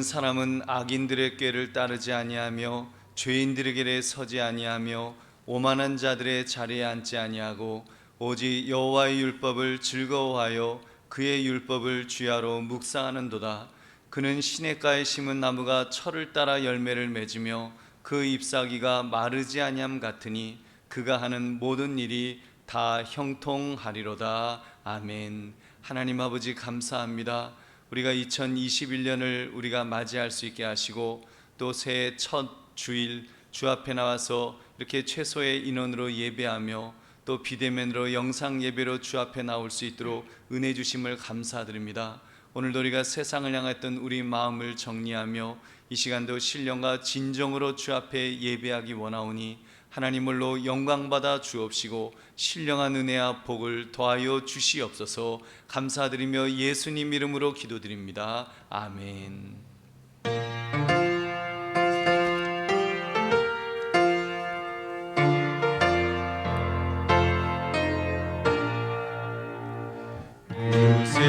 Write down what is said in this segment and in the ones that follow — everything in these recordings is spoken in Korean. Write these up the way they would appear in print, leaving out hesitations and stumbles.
사람은 악인들의 꾀를 따르지 아니하며 죄인들의 길에 서지 아니하며 오만한 자들의 자리에 앉지 아니하고 오직 여호와의 율법을 즐거워하여 그의 율법을 주야로 묵상하는도다. 그는 시냇가에 심은 나무가 철을 따라 열매를 맺으며 그 잎사귀가 마르지 아니함 같으니 그가 하는 모든 일이 다 형통하리로다. 아멘. 하나님 아버지 감사합니다. 우리가 2021년을 우리가 맞이할 수 있게 하시고 또 새해 첫 주일 주 앞에 나와서 이렇게 최소의 인원으로 예배하며 또 비대면으로 영상 예배로 주 앞에 나올 수 있도록 은혜 주심을 감사드립니다. 오늘도 우리가 세상을 향했던 우리 마음을 정리하며 이 시간도 신령과 진정으로 주 앞에 예배하기 원하오니 하나님을로 영광받아 주옵시고 신령한 은혜와 복을 더하여 주시옵소서. 감사드리며 예수님 이름으로 기도드립니다. 아멘.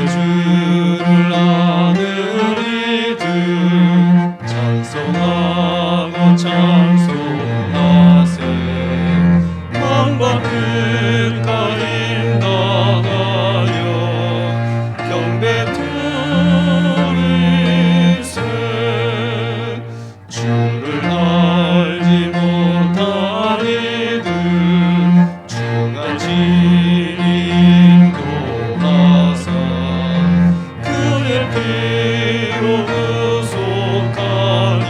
주를 아는 이들 찬송하고 찬송하세. 만방 끝까지 나가여 경배 드리세. 주를 알지 못한 이들 주같이 인도하사 그의 피로 구속하니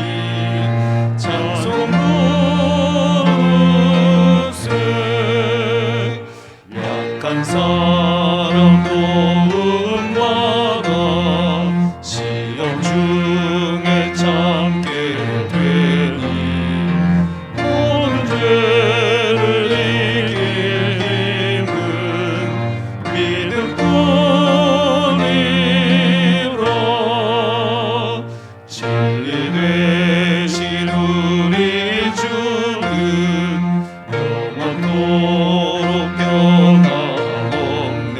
찬송 부르세. 약한 사람 도움 받아 시험 중에 참게 되니 모든 죄를 이길 힘은 믿음뿐이라. 진리 되신 우리 주는 영원토록 변함없네.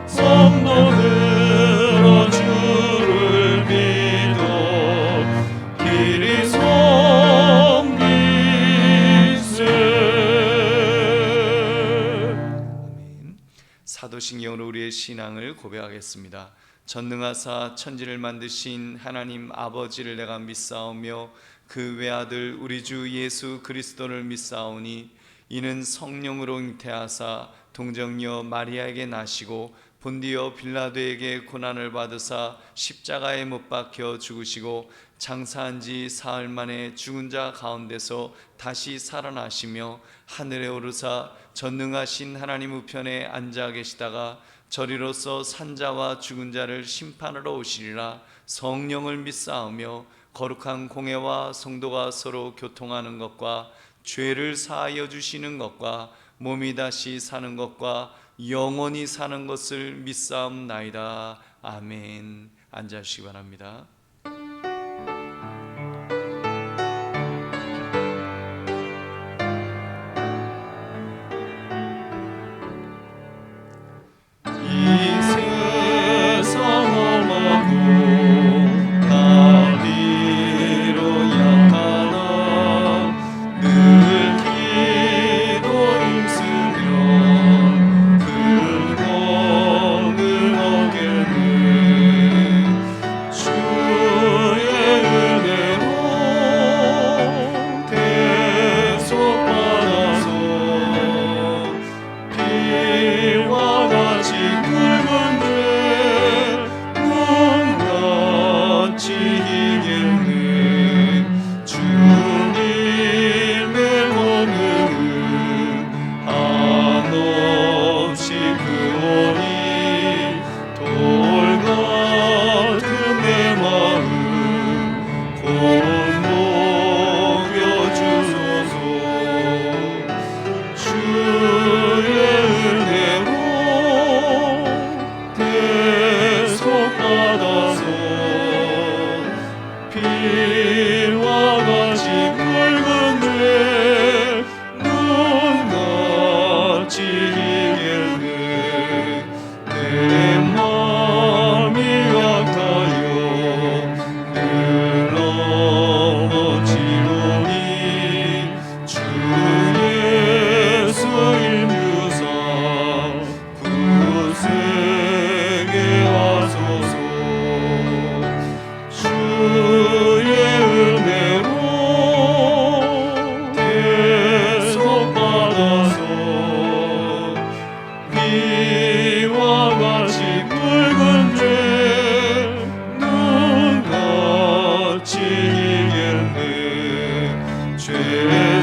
성도들아 주를 믿어 길이 섬기세. 사도신경으로 우리의 신앙을 고백하겠습니다. 전능하사 천지를 만드신 하나님 아버지를 내가 믿사오며 그 외아들 우리 주 예수 그리스도를 믿사오니 이는 성령으로 잉태하사 동정녀 마리아에게 나시고 본디오 빌라도에게 고난을 받으사 십자가에 못 박혀 죽으시고 장사한 지 사흘 만에 죽은 자 가운데서 다시 살아나시며 하늘에 오르사 전능하신 하나님 우편에 앉아 계시다가 저리로서 산자와 죽은 자를 심판하러 오시리라. 성령을 믿사오며 거룩한 공회와 성도가 서로 교통하는 것과 죄를 사하여 주시는 것과 몸이 다시 사는 것과 영원히 사는 것을 믿사옵나이다. 아멘. 앉아주시기 바랍니다. 이 세상 험하고 나비로 약하나 늘 기도 힘쓰며 큰 공을 얻겠네. 주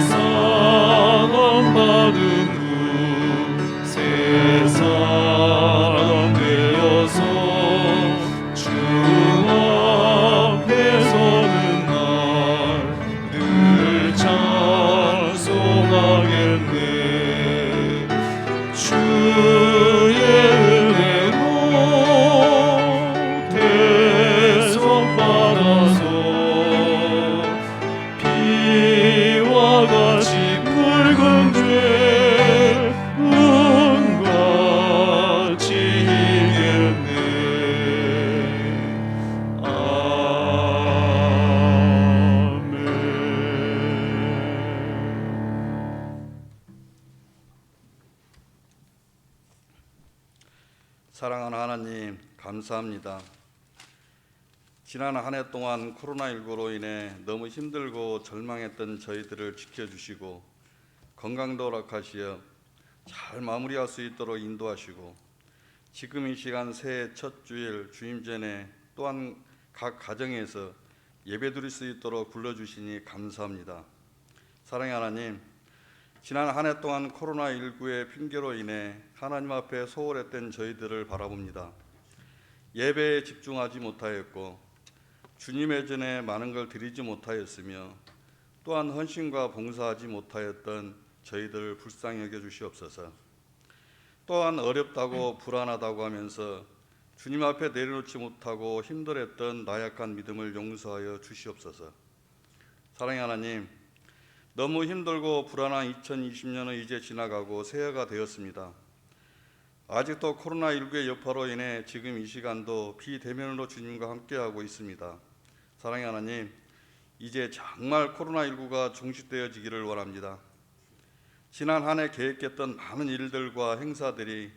사람 받은 후 새 사람 되어서 주 앞에 서는 날 늘 찬송하겠네. 주의 은혜로 대접받아서 비와 같이 붉은 죄 눈같이 이겼네. 사랑하는 하나님, 감사합니다. 지난 한 해 동안 코로나19로 인해 너무 힘들고 절망했던 저희들을 지켜주시고 건강도 허락하시어 잘 마무리할 수 있도록 인도하시고 지금 이 시간 새해 첫 주일 주임 전에 또한 각 가정에서 예배드릴 수 있도록 불러주시니 감사합니다. 사랑의 하나님, 지난 한 해 동안 코로나19의 핑계로 인해 하나님 앞에 소홀했던 저희들을 바라봅니다. 예배에 집중하지 못하였고 주님의 전에 많은 걸 드리지 못하였으며 또한 헌신과 봉사하지 못하였던 저희들을 불쌍히 여겨주시옵소서. 또한 어렵다고 불안하다고 하면서 주님 앞에 내려놓지 못하고 힘들었던 나약한 믿음을 용서하여 주시옵소서. 사랑의 하나님, 너무 힘들고 불안한 2020년은 이제 지나가고 새해가 되었습니다. 아직도 코로나19의 여파로 인해 지금 이 시간도 비대면으로 주님과 함께하고 있습니다. 사랑의 하나님, 이제 정말 코로나19가 종식되어지기를 원합니다. 지난 한 해 계획했던 많은 일들과 행사들이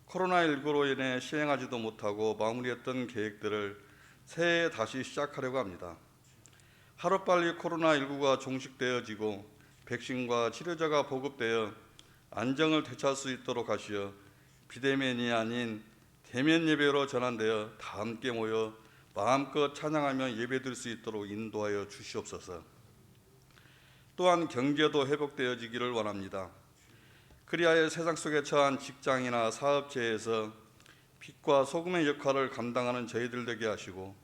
코로나19로 인해 시행하지도 못하고 마무리했던 계획들을 새해에 다시 시작하려고 합니다. 하루빨리 코로나19가 종식되어지고 백신과 치료제가 보급되어 안정을 되찾을 수 있도록 하시어 비대면이 아닌 대면 예배로 전환되어 다 함께 모여 마음껏 찬양하며 예배드릴 수 있도록 인도하여 주시옵소서. 또한 경제도 회복되어지기를 원합니다. 그리하여 세상 속에 처한 직장이나 사업체에서 빛과 소금의 역할을 감당하는 저희들 되게 하시고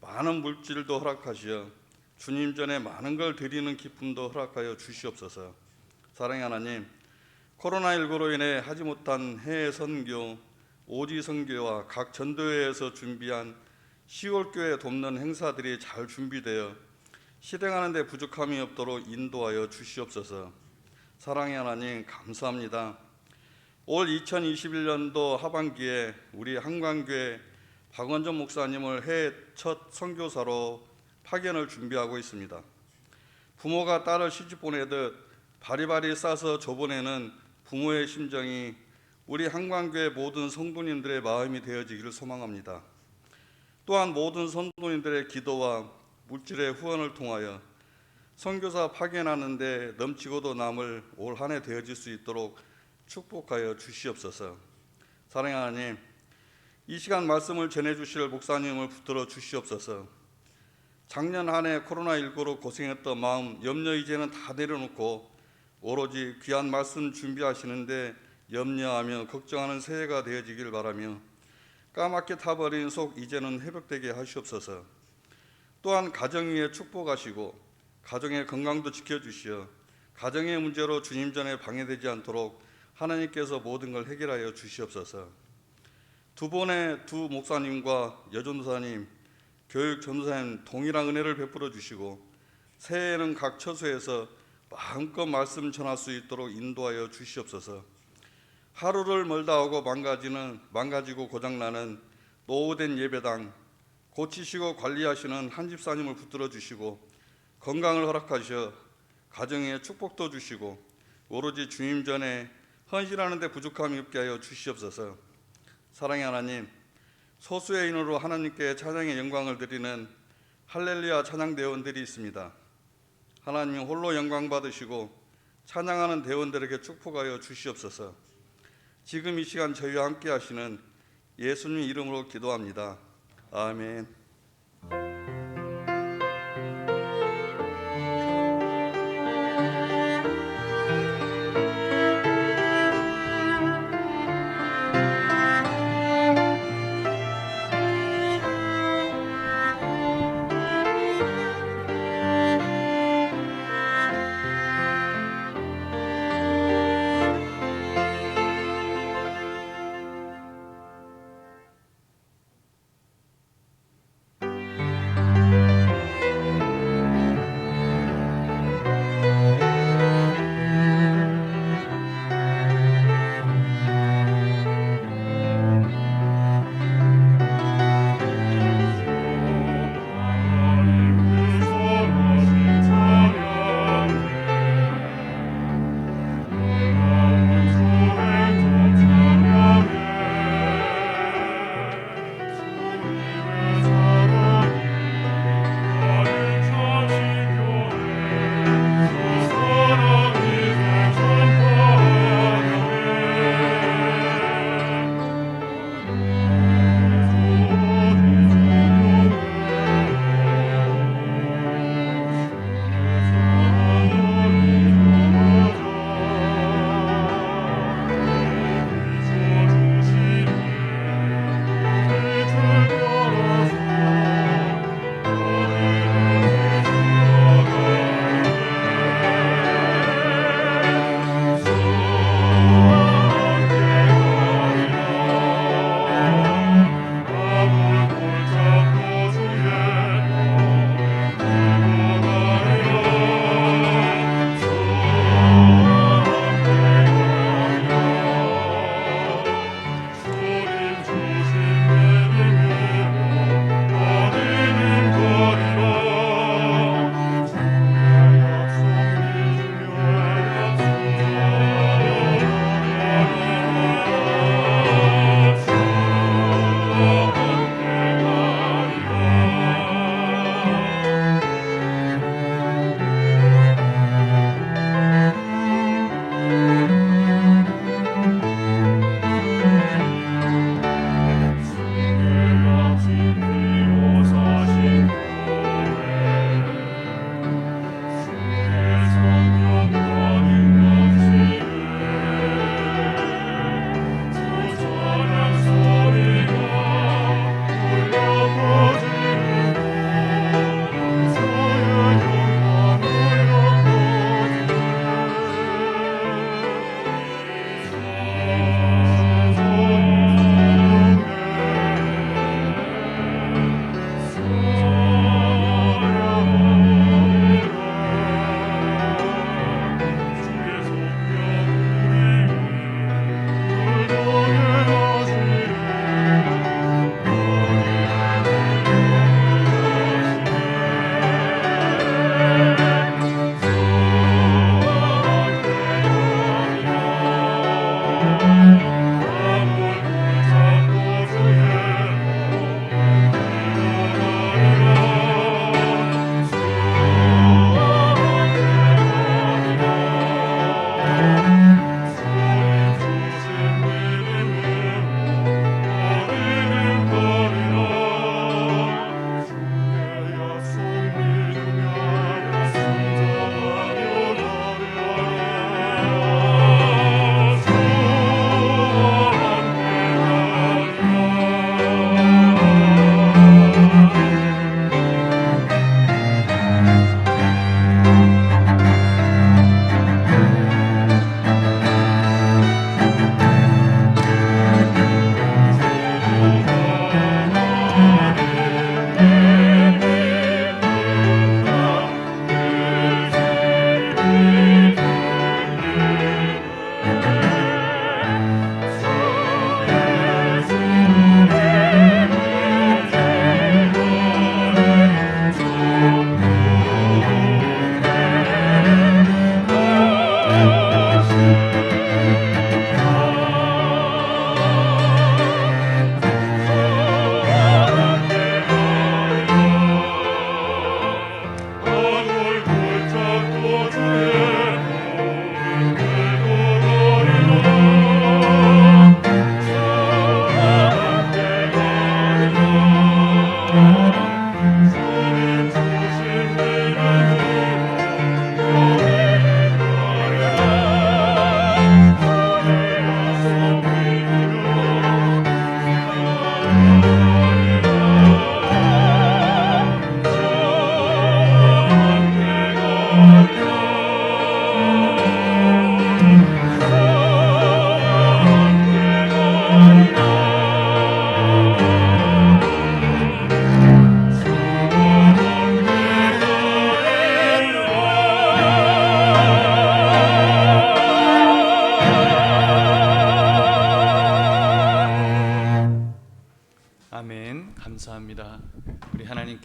많은 물질도 허락하시어 주님 전에 많은 걸 드리는 기쁨도 허락하여 주시옵소서. 사랑의 하나님, 코로나19로 인해 하지 못한 해외 선교, 오지 선교와 각 전도회에서 준비한 10월 교회 돕는 행사들이 잘 준비되어 실행하는 데 부족함이 없도록 인도하여 주시옵소서. 사랑의 하나님, 감사합니다. 올 2021년도 하반기에 우리 한강교회 박원전 목사님을 해외 첫 선교사로 파견을 준비하고 있습니다. 부모가 딸을 시집 보내듯 바리바리 싸서 줘보내는 부모의 심정이 우리 한강교회 모든 성도님들의 마음이 되어지기를 소망합니다. 또한 모든 성도님들의 기도와 물질의 후원을 통하여 선교사 파견하는 데 넘치고도 남을 올 한 해 되어질 수 있도록 축복하여 주시옵소서. 사랑하는 하나님, 이 시간 말씀을 전해주실 목사님을 붙들어 주시옵소서. 작년 한 해 코로나19로 고생했던 마음, 염려 이제는 다 내려놓고 오로지 귀한 말씀 준비하시는데 염려하며 걱정하는 새해가 되어지길 바라며 까맣게 타버린 속 이제는 회복되게 하시옵소서. 또한 가정 위에 축복하시고 가정의 건강도 지켜주시어 가정의 문제로 주님 전에 방해되지 않도록 하나님께서 모든 걸 해결하여 주시옵소서. 두 분의 두 목사님과 여전도사님, 교육 전도사님 동일한 은혜를 베풀어 주시고 새해에는 각 처소에서 마음껏 말씀 전할 수 있도록 인도하여 주시옵소서. 하루를 멀다 오고 망가지고 고장나는 노후된 예배당 고치시고 관리하시는 한 집사님을 붙들어 주시고 건강을 허락하셔 가정에 축복도 주시고 오로지 주님 전에 헌신하는 데 부족함이 없게 하여 주시옵소서. 사랑의 하나님, 소수의 인으로 하나님께 찬양의 영광을 드리는 할렐루야 찬양 대원들이 있습니다. 하나님 홀로 영광 받으시고 찬양하는 대원들에게 축복하여 주시옵소서. 지금 이 시간 저희와 함께 하시는 예수님 이름으로 기도합니다. 아멘.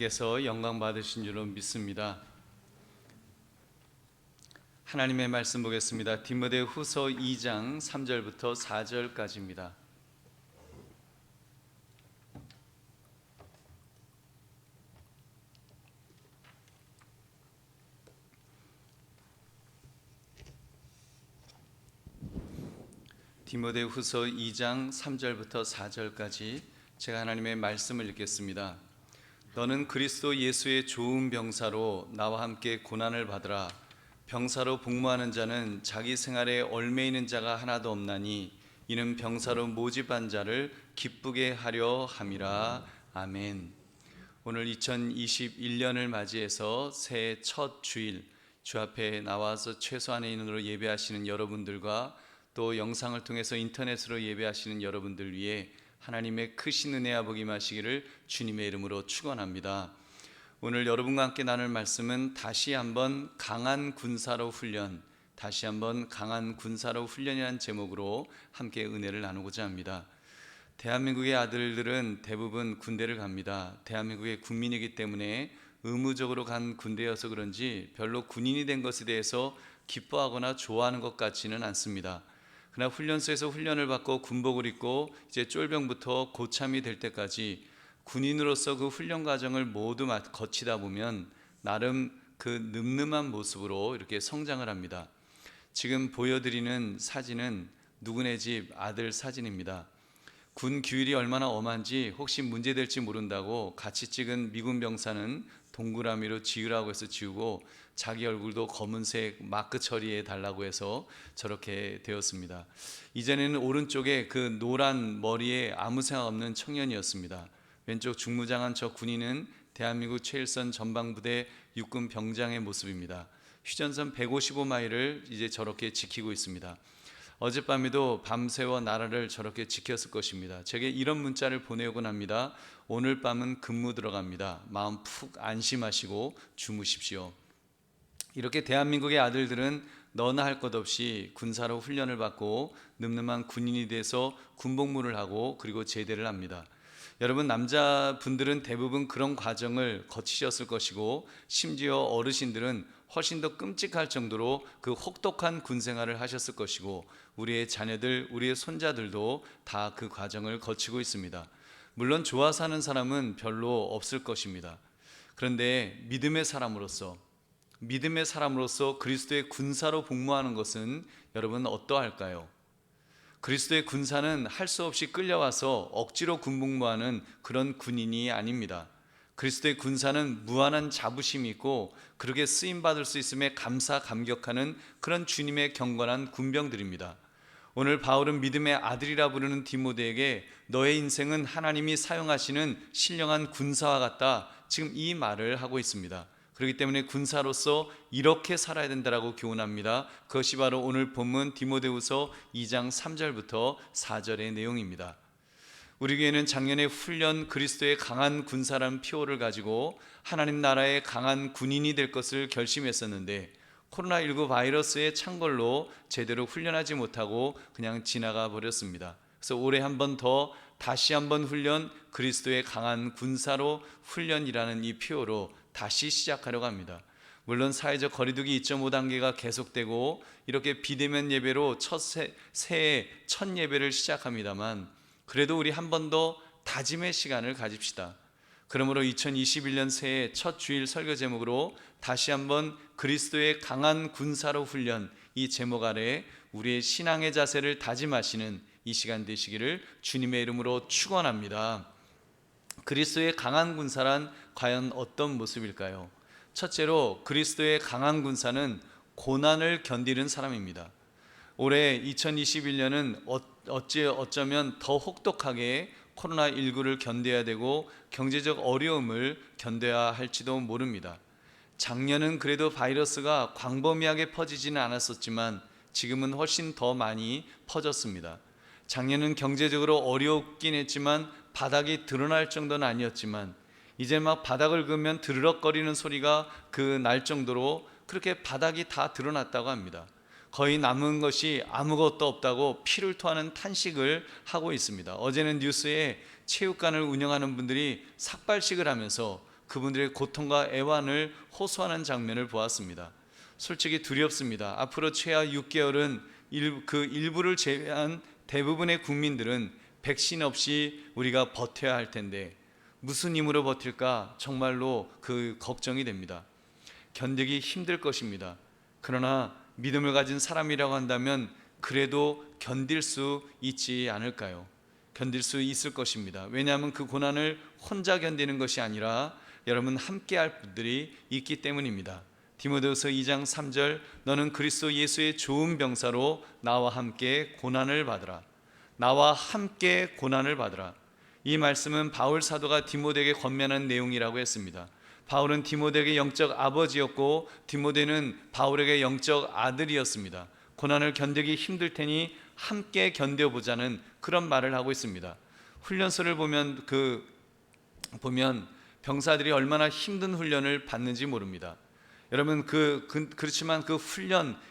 하나님께서 영광 받으신 줄로 믿습니다. 하나님의 말씀 보겠습니다. 디모데후서 2장 3절부터 4절까지입니다. 디모데후서 2장 3절부터 4절까지 제가 하나님의 말씀을 읽겠습니다. 너는 그리스도 예수의 좋은 병사로 나와 함께 고난을 받으라. 병사로 복무하는 자는 자기 생활에 얽매이는 자가 하나도 없나니 이는 병사로 모집한 자를 기쁘게 하려 함이라. 아멘. 오늘 2021년을 맞이해서 새해 첫 주일 주 앞에 나와서 최소한의 인원으로 예배하시는 여러분들과 또 영상을 통해서 인터넷으로 예배하시는 여러분들 위해 하나님의 크신 은혜와 복이 임하시기를 주님의 이름으로 축원합니다. 오늘 여러분과 함께 나눌 말씀은 다시 한번 강한 군사로 훈련, 다시 한번 강한 군사로 훈련이라는 제목으로 함께 은혜를 나누고자 합니다. 대한민국의 아들들은 대부분 군대를 갑니다. 대한민국의 국민이기 때문에 의무적으로 간 군대여서 그런지 별로 군인이 된 것에 대해서 기뻐하거나 좋아하는 것 같지는 않습니다. 그러나 훈련소에서 훈련을 받고 군복을 입고 이제 쫄병부터 고참이 될 때까지 군인으로서 그 훈련 과정을 모두 거치다 보면 나름 그 늠름한 모습으로 이렇게 성장을 합니다. 지금 보여드리는 사진은 누구네 집 아들 사진입니다. 군 규율이 얼마나 엄한지 혹시 문제될지 모른다고 같이 찍은 미군 병사는 동그라미로 지으라고 해서 지우고 자기 얼굴도 검은색 마크 처리해 달라고 해서 저렇게 되었습니다. 이전에는 오른쪽에 그 노란 머리에 아무 생각 없는 청년이었습니다. 왼쪽 중무장한 저 군인은 대한민국 최일선 전방부대 육군 병장의 모습입니다. 휴전선 155마일을 이제 저렇게 지키고 있습니다. 어젯밤에도 밤새워 나라를 저렇게 지켰을 것입니다. 제게 이런 문자를 보내오곤 합니다. 오늘 밤은 근무 들어갑니다. 마음 푹 안심하시고 주무십시오. 이렇게 대한민국의 아들들은 너나 할 것 없이 군사로 훈련을 받고 늠름한 군인이 돼서 군복무를 하고 그리고 제대를 합니다. 여러분, 남자분들은 대부분 그런 과정을 거치셨을 것이고 심지어 어르신들은 훨씬 더 끔찍할 정도로 그 혹독한 군생활을 하셨을 것이고 우리의 자녀들, 우리의 손자들도 다 그 과정을 거치고 있습니다. 물론 좋아서 하는 사람은 별로 없을 것입니다. 그런데 믿음의 사람으로서 그리스도의 군사로 복무하는 것은 여러분 어떠할까요? 그리스도의 군사는 할 수 없이 끌려와서 억지로 군복무하는 그런 군인이 아닙니다. 그리스도의 군사는 무한한 자부심이 있고 그렇게 쓰임받을 수 있음에 감사감격하는 그런 주님의 경건한 군병들입니다. 오늘 바울은 믿음의 아들이라 부르는 디모데에게 너의 인생은 하나님이 사용하시는 신령한 군사와 같다, 지금 이 말을 하고 있습니다. 그렇기 때문에 군사로서 이렇게 살아야 된다라고 교훈합니다. 그것이 바로 오늘 본문 디모데후서 2장 3절부터 4절의 내용입니다. 우리 교회는 작년에 훈련 그리스도의 강한 군사라는 표어를 가지고 하나님 나라의 강한 군인이 될 것을 결심했었는데 코로나19 바이러스의 창궐로 제대로 훈련하지 못하고 그냥 지나가 버렸습니다. 그래서 올해 한 번 더 다시 한번 훈련 그리스도의 강한 군사로 훈련이라는 이 표어로 다시 시작하려고 합니다. 물론 사회적 거리두기 2.5단계가 계속되고 이렇게 비대면 예배로 새해 첫 예배를 시작합니다만 그래도 우리 한 번 더 다짐의 시간을 가집시다. 그러므로 2021년 새해 첫 주일 설교 제목으로 다시 한번 그리스도의 강한 군사로 훈련, 이 제목 아래 우리의 신앙의 자세를 다짐하시는 이 시간 되시기를 주님의 이름으로 축원합니다. 그리스도의 강한 군사란 과연 어떤 모습일까요? 첫째로 그리스도의 강한 군사는 고난을 견디는 사람입니다. 올해 2021년은 어쩌면 더 혹독하게 코로나19를 견뎌야 되고 경제적 어려움을 견뎌야 할지도 모릅니다. 작년은 그래도 바이러스가 광범위하게 퍼지지는 않았었지만 지금은 훨씬 더 많이 퍼졌습니다. 작년은 경제적으로 어렵긴 했지만 바닥이 드러날 정도는 아니었지만 이제 막 바닥을 그으면 드르륵거리는 소리가 그 날 정도로 그렇게 바닥이 다 드러났다고 합니다. 거의 남은 것이 아무것도 없다고 피를 토하는 탄식을 하고 있습니다. 어제는 뉴스에 체육관을 운영하는 분들이 삭발식을 하면서 그분들의 고통과 애환을 호소하는 장면을 보았습니다. 솔직히 두렵습니다. 앞으로 최하 6개월은 그 일부를 제외한 대부분의 국민들은 백신 없이 우리가 버텨야 할 텐데 무슨 힘으로 버틸까 정말로 그 걱정이 됩니다. 견디기 힘들 것입니다. 그러나 믿음을 가진 사람이라고 한다면 그래도 견딜 수 있지 않을까요? 견딜 수 있을 것입니다. 왜냐하면 그 고난을 혼자 견디는 것이 아니라 여러분 함께할 분들이 있기 때문입니다. 디모데후서 2장 3절 너는 그리스도 예수의 좋은 병사로 나와 함께 고난을 받으라. 나와 함께 고난을 받으라. 이 말씀은 바울 사도가 디모데에게 권면한 내용이라고 했습니다. 바울은 디모데에게 영적 아버지였고 디모데는 바울에게 영적 아들이었습니다. 고난을 견디기 힘들 테니 함께 견뎌보자는 그런 말을 하고 있습니다. 훈련소를 보면 병사들이 얼마나 힘든 훈련을 받는지 모릅니다. 여러분 그렇지만 그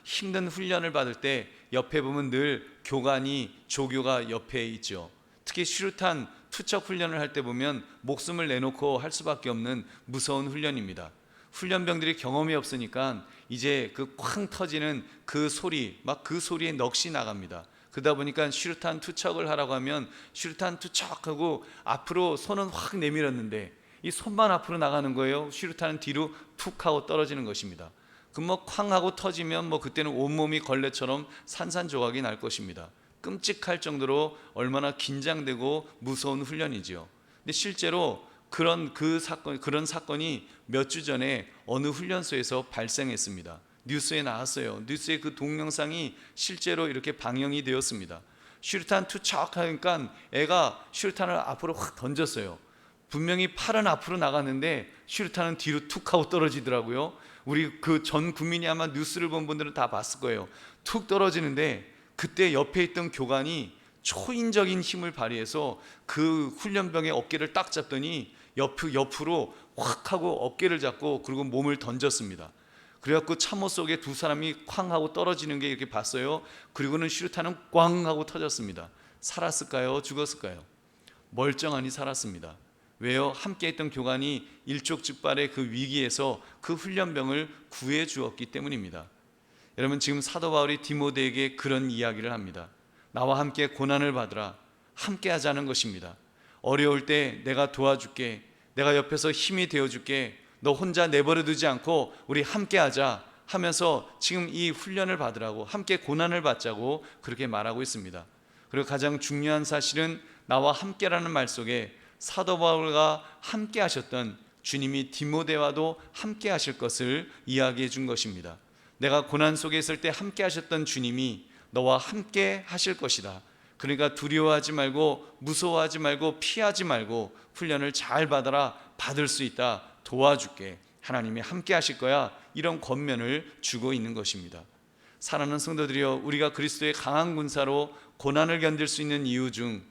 힘든 훈련을 받을 때 옆에 보면 늘 조교가 옆에 있죠. 특히 수류탄 투척 훈련을 할 때 보면 목숨을 내놓고 할 수밖에 없는 무서운 훈련입니다. 훈련병들이 경험이 없으니까 이제 그 쾅 터지는 그 소리에 넋이 나갑니다. 그러다 보니까 수류탄 투척을 하라고 하면 수류탄 투척하고 앞으로 손은 확 내밀었는데 이 손만 앞으로 나가는 거예요. 수류탄은 뒤로 툭 하고 떨어지는 것입니다. 그럼 쾅 하고 터지면 그때는 온몸이 걸레처럼 산산조각이 날 것입니다. 끔찍할 정도로 얼마나 긴장되고 무서운 훈련이지요. 근데 실제로 그런 사건이 몇 주 전에 어느 훈련소에서 발생했습니다. 뉴스에 나왔어요. 뉴스에 그 동영상이 실제로 이렇게 방영이 되었습니다. 수류탄 투척하니까 애가 수류탄을 앞으로 확 던졌어요. 분명히 팔은 앞으로 나갔는데 수류탄은 뒤로 툭 하고 떨어지더라고요. 우리 그 전 국민이 아마 뉴스를 본 분들은 다 봤을 거예요. 툭 떨어지는데 그때 옆에 있던 교관이 초인적인 힘을 발휘해서 그 훈련병의 어깨를 딱 잡더니 옆으로 확 하고 어깨를 잡고 그리고 몸을 던졌습니다. 그래갖고 참호 속에 두 사람이 쾅 하고 떨어지는 게 이렇게 봤어요. 그리고는 수류탄은 꽝 하고 터졌습니다. 살았을까요? 죽었을까요? 멀쩡하니 살았습니다. 왜요? 함께 했던 교관이 일촉즉발의 그 위기에서 그 훈련병을 구해 주었기 때문입니다. 여러분 지금 사도 바울이 디모데에게 그런 이야기를 합니다. 나와 함께 고난을 받으라. 함께 하자는 것입니다. 어려울 때 내가 도와줄게. 내가 옆에서 힘이 되어줄게. 너 혼자 내버려 두지 않고 우리 함께 하자 하면서 지금 이 훈련을 받으라고, 함께 고난을 받자고 그렇게 말하고 있습니다. 그리고 가장 중요한 사실은 나와 함께라는 말 속에 사도 바울과 함께 하셨던 주님이 디모데와도 함께 하실 것을 이야기해 준 것입니다. 내가 고난 속에 있을 때 함께 하셨던 주님이 너와 함께 하실 것이다. 그러니까 두려워하지 말고 무서워하지 말고 피하지 말고 훈련을 잘 받아라. 받을 수 있다. 도와줄게. 하나님이 함께 하실 거야. 이런 권면을 주고 있는 것입니다. 사랑하는 성도들이여, 우리가 그리스도의 강한 군사로 고난을 견딜 수 있는 이유 중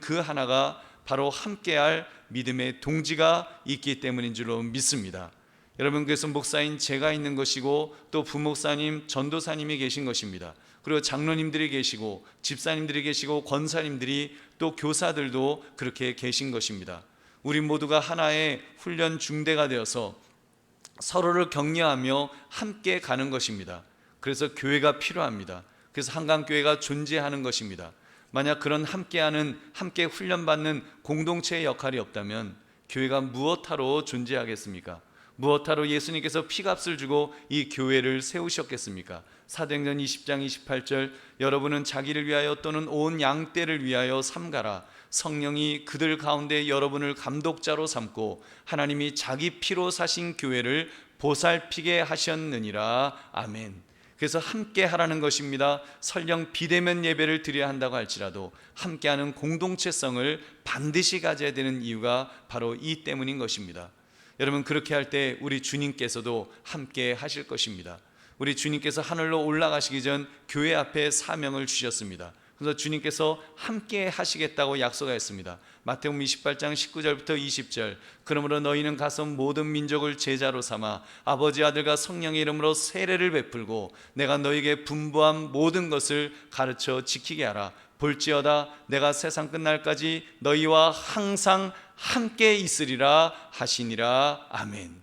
그 하나가 바로 함께할 믿음의 동지가 있기 때문인 줄로 믿습니다. 여러분, 그래서 목사인 제가 있는 것이고 또 부목사님, 전도사님이 계신 것입니다. 그리고 장로님들이 계시고 집사님들이 계시고 권사님들이 또 교사들도 그렇게 계신 것입니다. 우리 모두가 하나의 훈련 중대가 되어서 서로를 격려하며 함께 가는 것입니다. 그래서 교회가 필요합니다. 그래서 한강교회가 존재하는 것입니다. 만약 그런 함께 훈련받는 공동체의 역할이 없다면 교회가 무엇하러 존재하겠습니까? 무엇하러 예수님께서 피값을 주고 이 교회를 세우셨겠습니까? 사도행전 20장 28절 여러분은 자기를 위하여 또는 온 양떼를 위하여 삼가라. 성령이 그들 가운데 여러분을 감독자로 삼고 하나님이 자기 피로 사신 교회를 보살피게 하셨느니라. 아멘. 그래서 함께 하라는 것입니다. 설령 비대면 예배를 드려야 한다고 할지라도 함께하는 공동체성을 반드시 가져야 되는 이유가 바로 이 때문인 것입니다. 여러분, 그렇게 할 때 우리 주님께서도 함께 하실 것입니다. 우리 주님께서 하늘로 올라가시기 전 교회 앞에 사명을 주셨습니다. 그래서 주님께서 함께 하시겠다고 약속하였습니다. 마태복음 28장 19절부터 20절 그러므로 너희는 가서 모든 민족을 제자로 삼아 아버지 아들과 성령의 이름으로 세례를 베풀고 내가 너희에게 분부한 모든 것을 가르쳐 지키게 하라. 볼지어다 내가 세상 끝날까지 너희와 항상 함께 있으리라 하시니라. 아멘.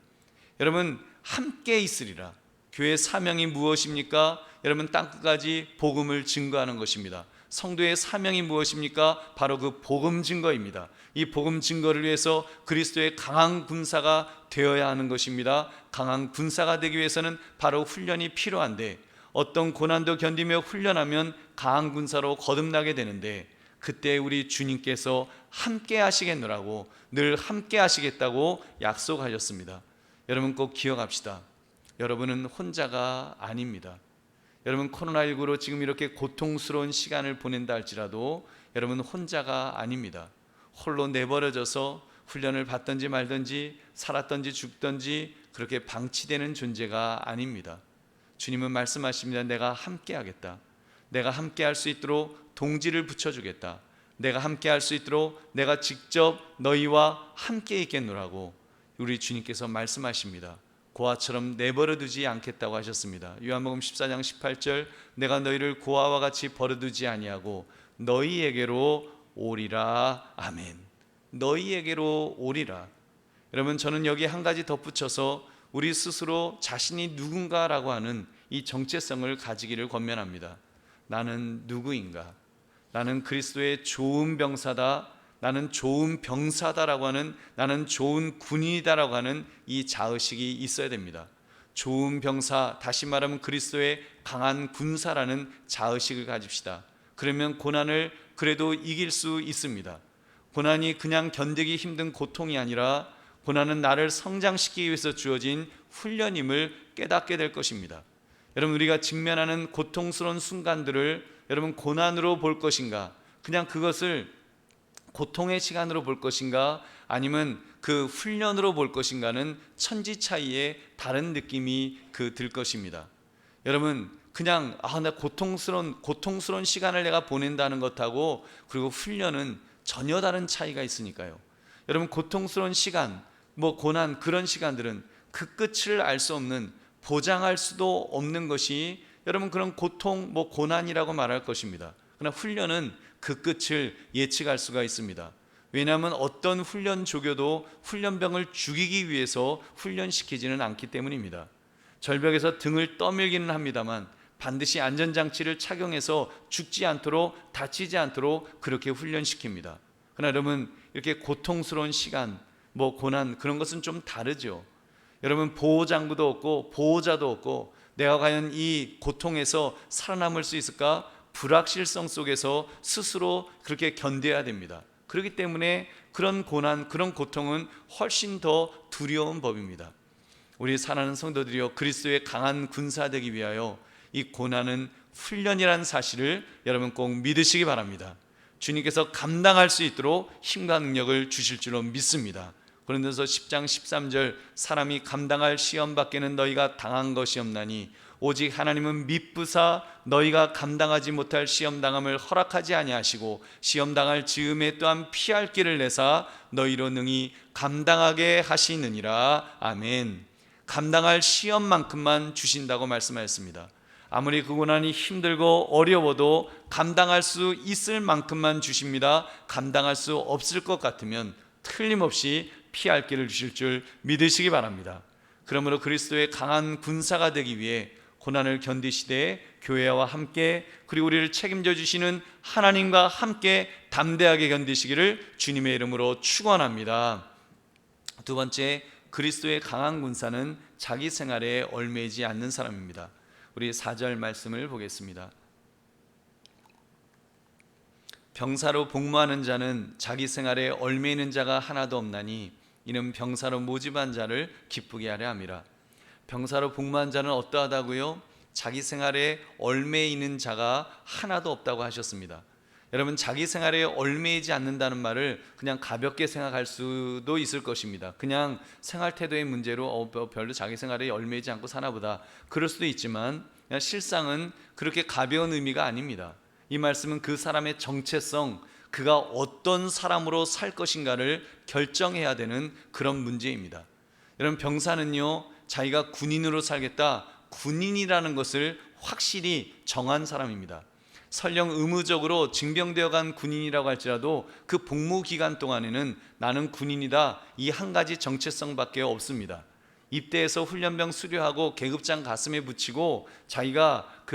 여러분, 함께 있으리라. 교회의 사명이 무엇입니까? 여러분, 땅끝까지 복음을 증거하는 것입니다. 성도의 사명이 무엇입니까? 바로 그 복음 증거입니다. 이 복음 증거를 위해서 그리스도의 강한 군사가 되어야 하는 것입니다. 강한 군사가 되기 위해서는 바로 훈련이 필요한데, 어떤 고난도 견디며 훈련하면 강한 군사로 거듭나게 되는데, 그때 우리 주님께서 함께 하시겠노라고, 늘 함께 하시겠다고 약속하셨습니다. 여러분, 꼭 기억합시다. 여러분은 혼자가 아닙니다. 여러분, 코로나19로 지금 이렇게 고통스러운 시간을 보낸다 할지라도 여러분 혼자가 아닙니다. 홀로 내버려져서 훈련을 받든지 말든지 살았든지 죽든지 그렇게 방치되는 존재가 아닙니다. 주님은 말씀하십니다. 내가 함께 하겠다. 내가 함께 할 수 있도록 동지를 붙여주겠다. 내가 함께 할 수 있도록 내가 직접 너희와 함께 있겠노라고 우리 주님께서 말씀하십니다. 고아처럼 내버려두지 않겠다고 하셨습니다. 요한복음 14장 18절, 내가 너희를 고아와 같이 버려두지 아니하고 너희에게로 오리라. 아멘. 너희에게로 오리라. 여러분, 저는 여기에 한 가지 덧붙여서 우리 스스로 자신이 누군가라고 하는 이 정체성을 가지기를 권면합니다. 나는 누구인가? 나는 그리스도의 좋은 병사다, 나는 좋은 병사다라고 하는, 나는 좋은 군인이다라고 하는 이 자의식이 있어야 됩니다. 좋은 병사, 다시 말하면 그리스도의 강한 군사라는 자의식을 가집시다. 그러면 고난을 그래도 이길 수 있습니다. 고난이 그냥 견디기 힘든 고통이 아니라 고난은 나를 성장시키기 위해서 주어진 훈련임을 깨닫게 될 것입니다. 여러분, 우리가 직면하는 고통스러운 순간들을 여러분 고난으로 볼 것인가, 그냥 그것을 고통의 시간으로 볼 것인가, 아니면 그 훈련으로 볼 것인가는 천지 차이의 다른 느낌이 들 것입니다. 여러분, 그냥 나 고통스러운 시간을 내가 보낸다는 것하고 그리고 훈련은 전혀 다른 차이가 있으니까요. 여러분, 고통스러운 시간, 고난, 그런 시간들은 그 끝을 알 수 없는, 보장할 수도 없는 것이 여러분 그런 고통, 고난이라고 말할 것입니다. 그러나 훈련은 그 끝을 예측할 수가 있습니다. 왜냐하면 어떤 훈련 조교도 훈련병을 죽이기 위해서 훈련시키지는 않기 때문입니다. 절벽에서 등을 떠밀기는 합니다만 반드시 안전장치를 착용해서 죽지 않도록, 다치지 않도록 그렇게 훈련시킵니다. 그러나 여러분, 이렇게 고통스러운 시간, 고난, 그런 것은 좀 다르죠. 여러분, 보호장구도 없고 보호자도 없고 내가 과연 이 고통에서 살아남을 수 있을까? 불확실성 속에서 스스로 그렇게 견뎌야 됩니다. 그렇기 때문에 그런 고난, 그런 고통은 훨씬 더 두려운 법입니다. 우리 사랑하는 성도들이여, 그리스도의 강한 군사 되기 위하여 이 고난은 훈련이라는 사실을 여러분 꼭 믿으시기 바랍니다. 주님께서 감당할 수 있도록 힘과 능력을 주실 줄로 믿습니다. 고린도서 10장 13절, 사람이 감당할 시험 밖에는 너희가 당한 것이 없나니 오직 하나님은 미쁘사 너희가 감당하지 못할 시험당함을 허락하지 아니하시고 시험당할 즈음에 또한 피할 길을 내사 너희로 능히 감당하게 하시느니라. 아멘. 감당할 시험만큼만 주신다고 말씀하였습니다. 아무리 그 고난이 힘들고 어려워도 감당할 수 있을 만큼만 주십니다. 감당할 수 없을 것 같으면 틀림없이 피할 길을 주실 줄 믿으시기 바랍니다. 그러므로 그리스도의 강한 군사가 되기 위해 고난을 견디시되 교회와 함께, 그리고 우리를 책임져 주시는 하나님과 함께 담대하게 견디시기를 주님의 이름으로 축원합니다. 두 번째, 그리스도의 강한 군사는 자기 생활에 얽매이지 않는 사람입니다. 우리 4절 말씀을 보겠습니다. 병사로 복무하는 자는 자기 생활에 얽매이는 자가 하나도 없나니 이는 병사로 모집한 자를 기쁘게 하려 함이라. 병사로 복무한 자는 어떠하다고요? 자기 생활에 얽매이는 자가 하나도 없다고 하셨습니다. 여러분, 자기 생활에 얽매이지 않는다는 말을 그냥 가볍게 생각할 수도 있을 것입니다. 그냥 생활 태도의 문제로 별로 자기 생활에 얽매이지 않고 사나보다, 그럴 수도 있지만 실상은 그렇게 가벼운 의미가 아닙니다. 이 말씀은 그 사람의 정체성, 그가 어떤 사람으로 살 것인가를 결정해야 되는 그런 문제입니다. 여러분, 병사는요, 자기가 군인으로 살겠다, 군인이라는 것을 확실히 정한 사람입니다. 설령 의무적으로 징병되어 간 군인이라고 할지라도 그 복무 기간 동안에는 나는 군인이다, 이 한 가지 정체성밖에 없습니다. 입대해서 훈련병 수료하고 계급장 가슴에 붙이고 자기가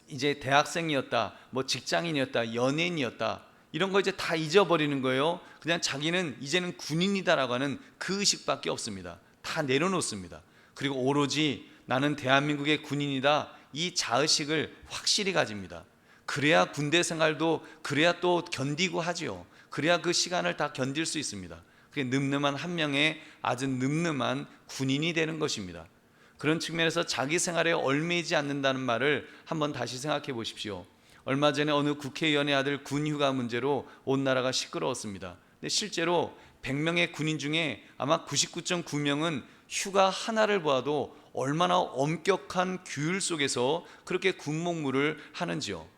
이제 대학생이었다, 뭐 직장인이었다, 연예인이었다, 이런 거 이제 다 잊어버리는 거예요. 그냥 자기는 이제는 군인이다라고 하는 그 의식밖에 없습니다. 다 내려놓습니다. 그리고 오로지 나는 대한민국의 군인이다, 이 자의식을 확실히 가집니다. 그래야 군대 생활도 그래야 또 견디고 하지요. 그래야 그 시간을 다 견딜 수 있습니다. 그게 늠름한 한 명의 아주 늠름한 군인이 되는 것입니다. 그런 측면에서 자기 생활에 얽매이지 않는다는 말을 한번 다시 생각해 보십시오. 얼마 전에 어느 국회의원의 아들 군휴가 문제로 온 나라가 시끄러웠습니다. 근데 실제로 100명의 군인 중에 아마 99.9명은 휴가 하나를 보아도 얼마나 엄격한 규율 속에서 그렇게 군복무를 하는지요.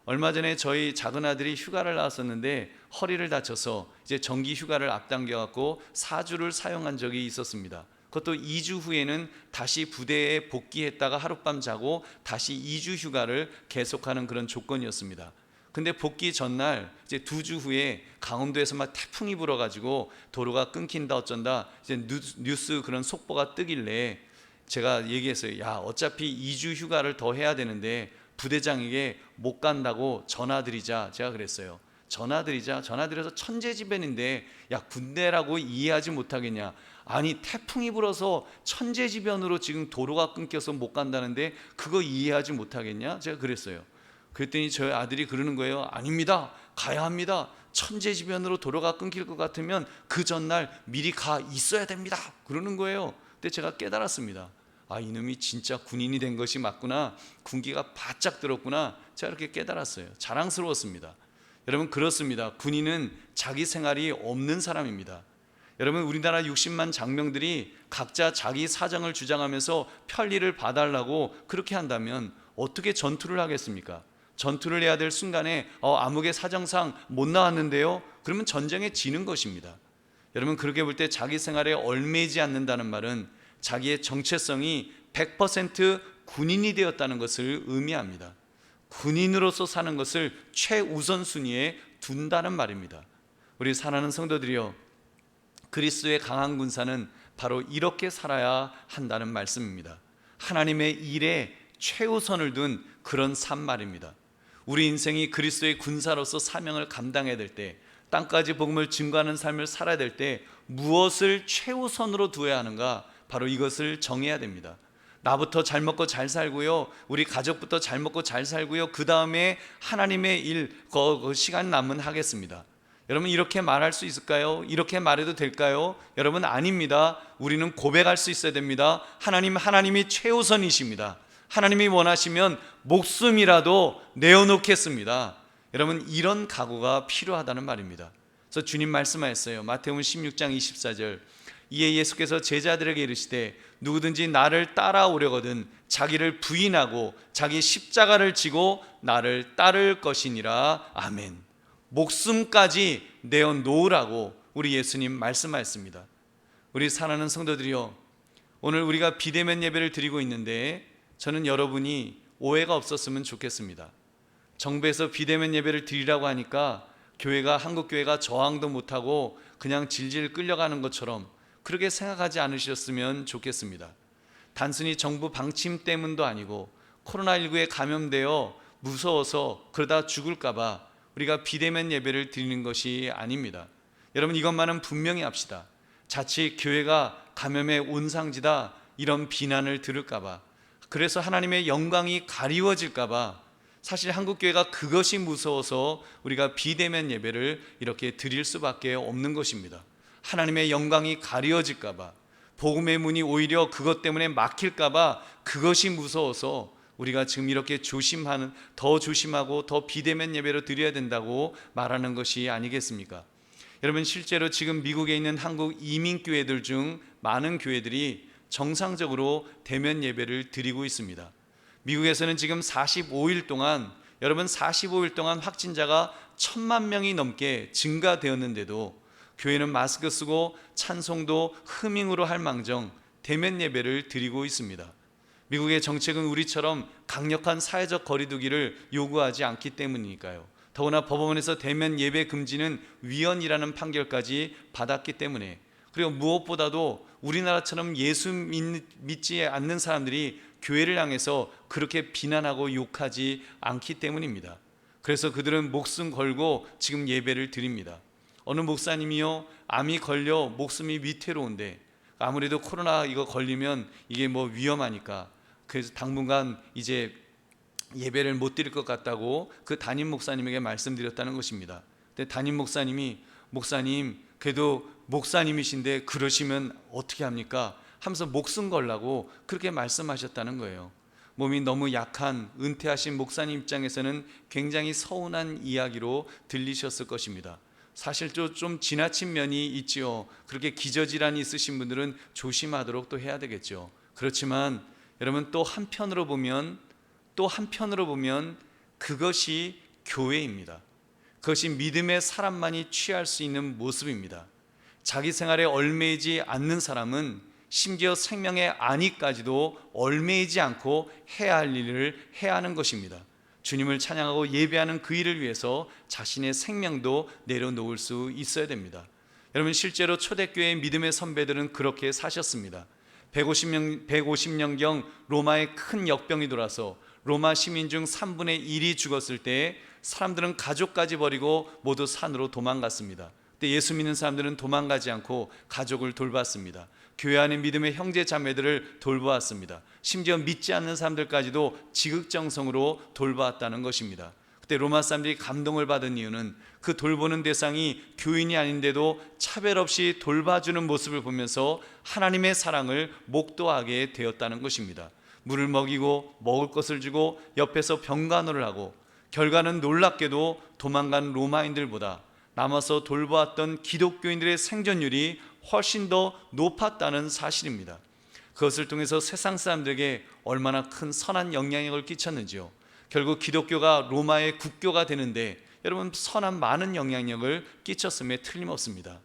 얼마 전에 저희 작은 아들이 휴가를 나왔었는데 허리를 다쳐서 이제 정기 휴가를 앞당겨 갖고 4주를 사용한 적이 있었습니다. 그것도 2주 후에는 다시 부대에 복귀했다가 하룻밤 자고 다시 2주 휴가를 계속하는 그런 조건이었습니다. 근데 복귀 전날 이제 2주 후에 강원도에서 막 태풍이 불어가지고 도로가 끊긴다 어쩐다 이제 뉴스 그런 속보가 뜨길래 제가 얘기했어요. 야, 어차피 2주 휴가를 더 해야 되는데 부대장에게 못 간다고 전화드리자. 제가 그랬어요. 전화드려서 천재지변인데 야, 군대라고 이해하지 못하겠냐. 아니, 태풍이 불어서 천재지변으로 지금 도로가 끊겨서 못 간다는데 그거 이해하지 못하겠냐. 제가 그랬어요. 그랬더니 저희 아들이 그러는 거예요. 아닙니다, 가야 합니다. 천재지변으로 도로가 끊길 것 같으면 그 전날 미리 가 있어야 됩니다, 그러는 거예요. 근데 제가 깨달았습니다. 아, 이놈이 진짜 군인이 된 것이 맞구나, 군기가 바짝 들었구나, 제가 이렇게 깨달았어요. 자랑스러웠습니다. 여러분, 그렇습니다. 군인은 자기 생활이 없는 사람입니다. 여러분, 우리나라 60만 장병들이 각자 자기 사정을 주장하면서 편리를 봐달라고 그렇게 한다면 어떻게 전투를 하겠습니까? 전투를 해야 될 순간에 암흑의 사정상 못 나왔는데요, 그러면 전쟁에 지는 것입니다. 여러분, 그렇게 볼 때 자기 생활에 얽매이지 않는다는 말은 자기의 정체성이 100% 군인이 되었다는 것을 의미합니다. 군인으로서 사는 것을 최우선순위에 둔다는 말입니다. 우리 사랑하는 성도들이여, 그리스도의 강한 군사는 바로 이렇게 살아야 한다는 말씀입니다. 하나님의 일에 최우선을 둔 그런 삶 말입니다. 우리 인생이 그리스도의 군사로서 사명을 감당해야 될 때, 땅까지 복음을 증거하는 삶을 살아야 될 때 무엇을 최우선으로 두어야 하는가, 바로 이것을 정해야 됩니다. 나부터 잘 먹고 잘 살고요, 우리 가족부터 잘 먹고 잘 살고요, 그 다음에 하나님의 일, 그 시간 남은 하겠습니다. 여러분, 이렇게 말할 수 있을까요? 이렇게 말해도 될까요? 여러분, 아닙니다. 우리는 고백할 수 있어야 됩니다. 하나님이 최우선이십니다. 하나님이 원하시면 목숨이라도 내어놓겠습니다. 여러분, 이런 각오가 필요하다는 말입니다. 그래서 주님 말씀하셨어요. 마태복음 16장 24절. 이에 예수께서 제자들에게 이르시되 누구든지 나를 따라오려거든 자기를 부인하고 자기 십자가를 지고 나를 따를 것이니라. 아멘. 목숨까지 내어놓으라고 우리 예수님 말씀하셨습니다. 우리 사랑하는 성도들이여, 오늘 우리가 비대면 예배를 드리고 있는데 저는 여러분이 오해가 없었으면 좋겠습니다. 정부에서 비대면 예배를 드리라고 하니까 한국교회가 저항도 못하고 그냥 질질 끌려가는 것처럼 그렇게 생각하지 않으셨으면 좋겠습니다. 단순히 정부 방침 때문도 아니고 코로나19에 감염되어 무서워서 그러다 죽을까봐 우리가 비대면 예배를 드리는 것이 아닙니다. 여러분, 이것만은 분명히 합시다. 자칫 교회가 감염의 온상지다 이런 비난을 들을까봐, 그래서 하나님의 영광이 가리워질까봐, 사실 한국교회가 그것이 무서워서 우리가 비대면 예배를 이렇게 드릴 수밖에 없는 것입니다. 하나님의 영광이 가려질까봐, 복음의 문이 오히려 그것 때문에 막힐까봐, 그것이 무서워서 우리가 지금 이렇게 더 조심하고 더 비대면 예배로 드려야 된다고 말하는 것이 아니겠습니까? 여러분, 실제로 지금 미국에 있는 한국 이민교회들 중 많은 교회들이 정상적으로 대면 예배를 드리고 있습니다. 미국에서는 지금 45일 동안 확진자가 1,000만 명이 넘게 증가되었는데도 교회는 마스크 쓰고 찬송도 흐밍으로 할 망정 대면 예배를 드리고 있습니다. 미국의 정책은 우리처럼 강력한 사회적 거리두기를 요구하지 않기 때문이니까요. 더구나 법원에서 대면 예배 금지는 위헌이라는 판결까지 받았기 때문에, 그리고 무엇보다도 우리나라처럼 예수 믿지 않는 사람들이 교회를 향해서 그렇게 비난하고 욕하지 않기 때문입니다. 그래서 그들은 목숨 걸고 지금 예배를 드립니다. 어느 목사님이요, 암이 걸려 목숨이 위태로운데 아무래도 코로나 이거 걸리면 이게 뭐 위험하니까 그래서 당분간 이제 예배를 못 드릴 것 같다고 그 담임 목사님에게 말씀드렸다는 것입니다. 근데 담임 목사님이 목사님 그래도 목사님이신데 그러시면 어떻게 합니까? 하면서 목숨 걸라고 그렇게 말씀하셨다는 거예요. 몸이 너무 약한 은퇴하신 목사님 입장에서는 굉장히 서운한 이야기로 들리셨을 것입니다. 사실 좀 지나친 면이 있지요. 그렇게 기저질환이 있으신 분들은 조심하도록 또 해야 되겠죠. 그렇지만 여러분 또 한편으로 보면 그것이 교회입니다. 그것이 믿음의 사람만이 취할 수 있는 모습입니다. 자기 생활에 얽매이지 않는 사람은 심지어 생명의 안위까지도 얽매이지 않고 해야 할 일을 해야 하는 것입니다. 주님을 찬양하고 예배하는 그 일을 위해서 자신의 생명도 내려놓을 수 있어야 됩니다. 여러분 실제로 초대교회의 믿음의 선배들은 그렇게 사셨습니다. 150년경 로마에 큰 역병이 돌아서 로마 시민 중 3분의 1이 죽었을 때 사람들은 가족까지 버리고 모두 산으로 도망갔습니다. 그때 예수 믿는 사람들은 도망가지 않고 가족을 돌봤습니다. 교회 안에 믿음의 형제 자매들을 돌보았습니다. 심지어 믿지 않는 사람들까지도 지극정성으로 돌보았다는 것입니다. 그때 로마 사람들이 감동을 받은 이유는 그 돌보는 대상이 교인이 아닌데도 차별 없이 돌봐주는 모습을 보면서 하나님의 사랑을 목도하게 되었다는 것입니다. 물을 먹이고 먹을 것을 주고 옆에서 병간호를 하고, 결과는 놀랍게도 도망간 로마인들보다 남아서 돌보았던 기독교인들의 생존율이 훨씬 더 높았다는 사실입니다. 그것을 통해서 세상 사람들에게 얼마나 큰 선한 영향력을 끼쳤는지요. 결국 기독교가 로마의 국교가 되는데 여러분 선한 많은 영향력을 끼쳤음에 틀림없습니다.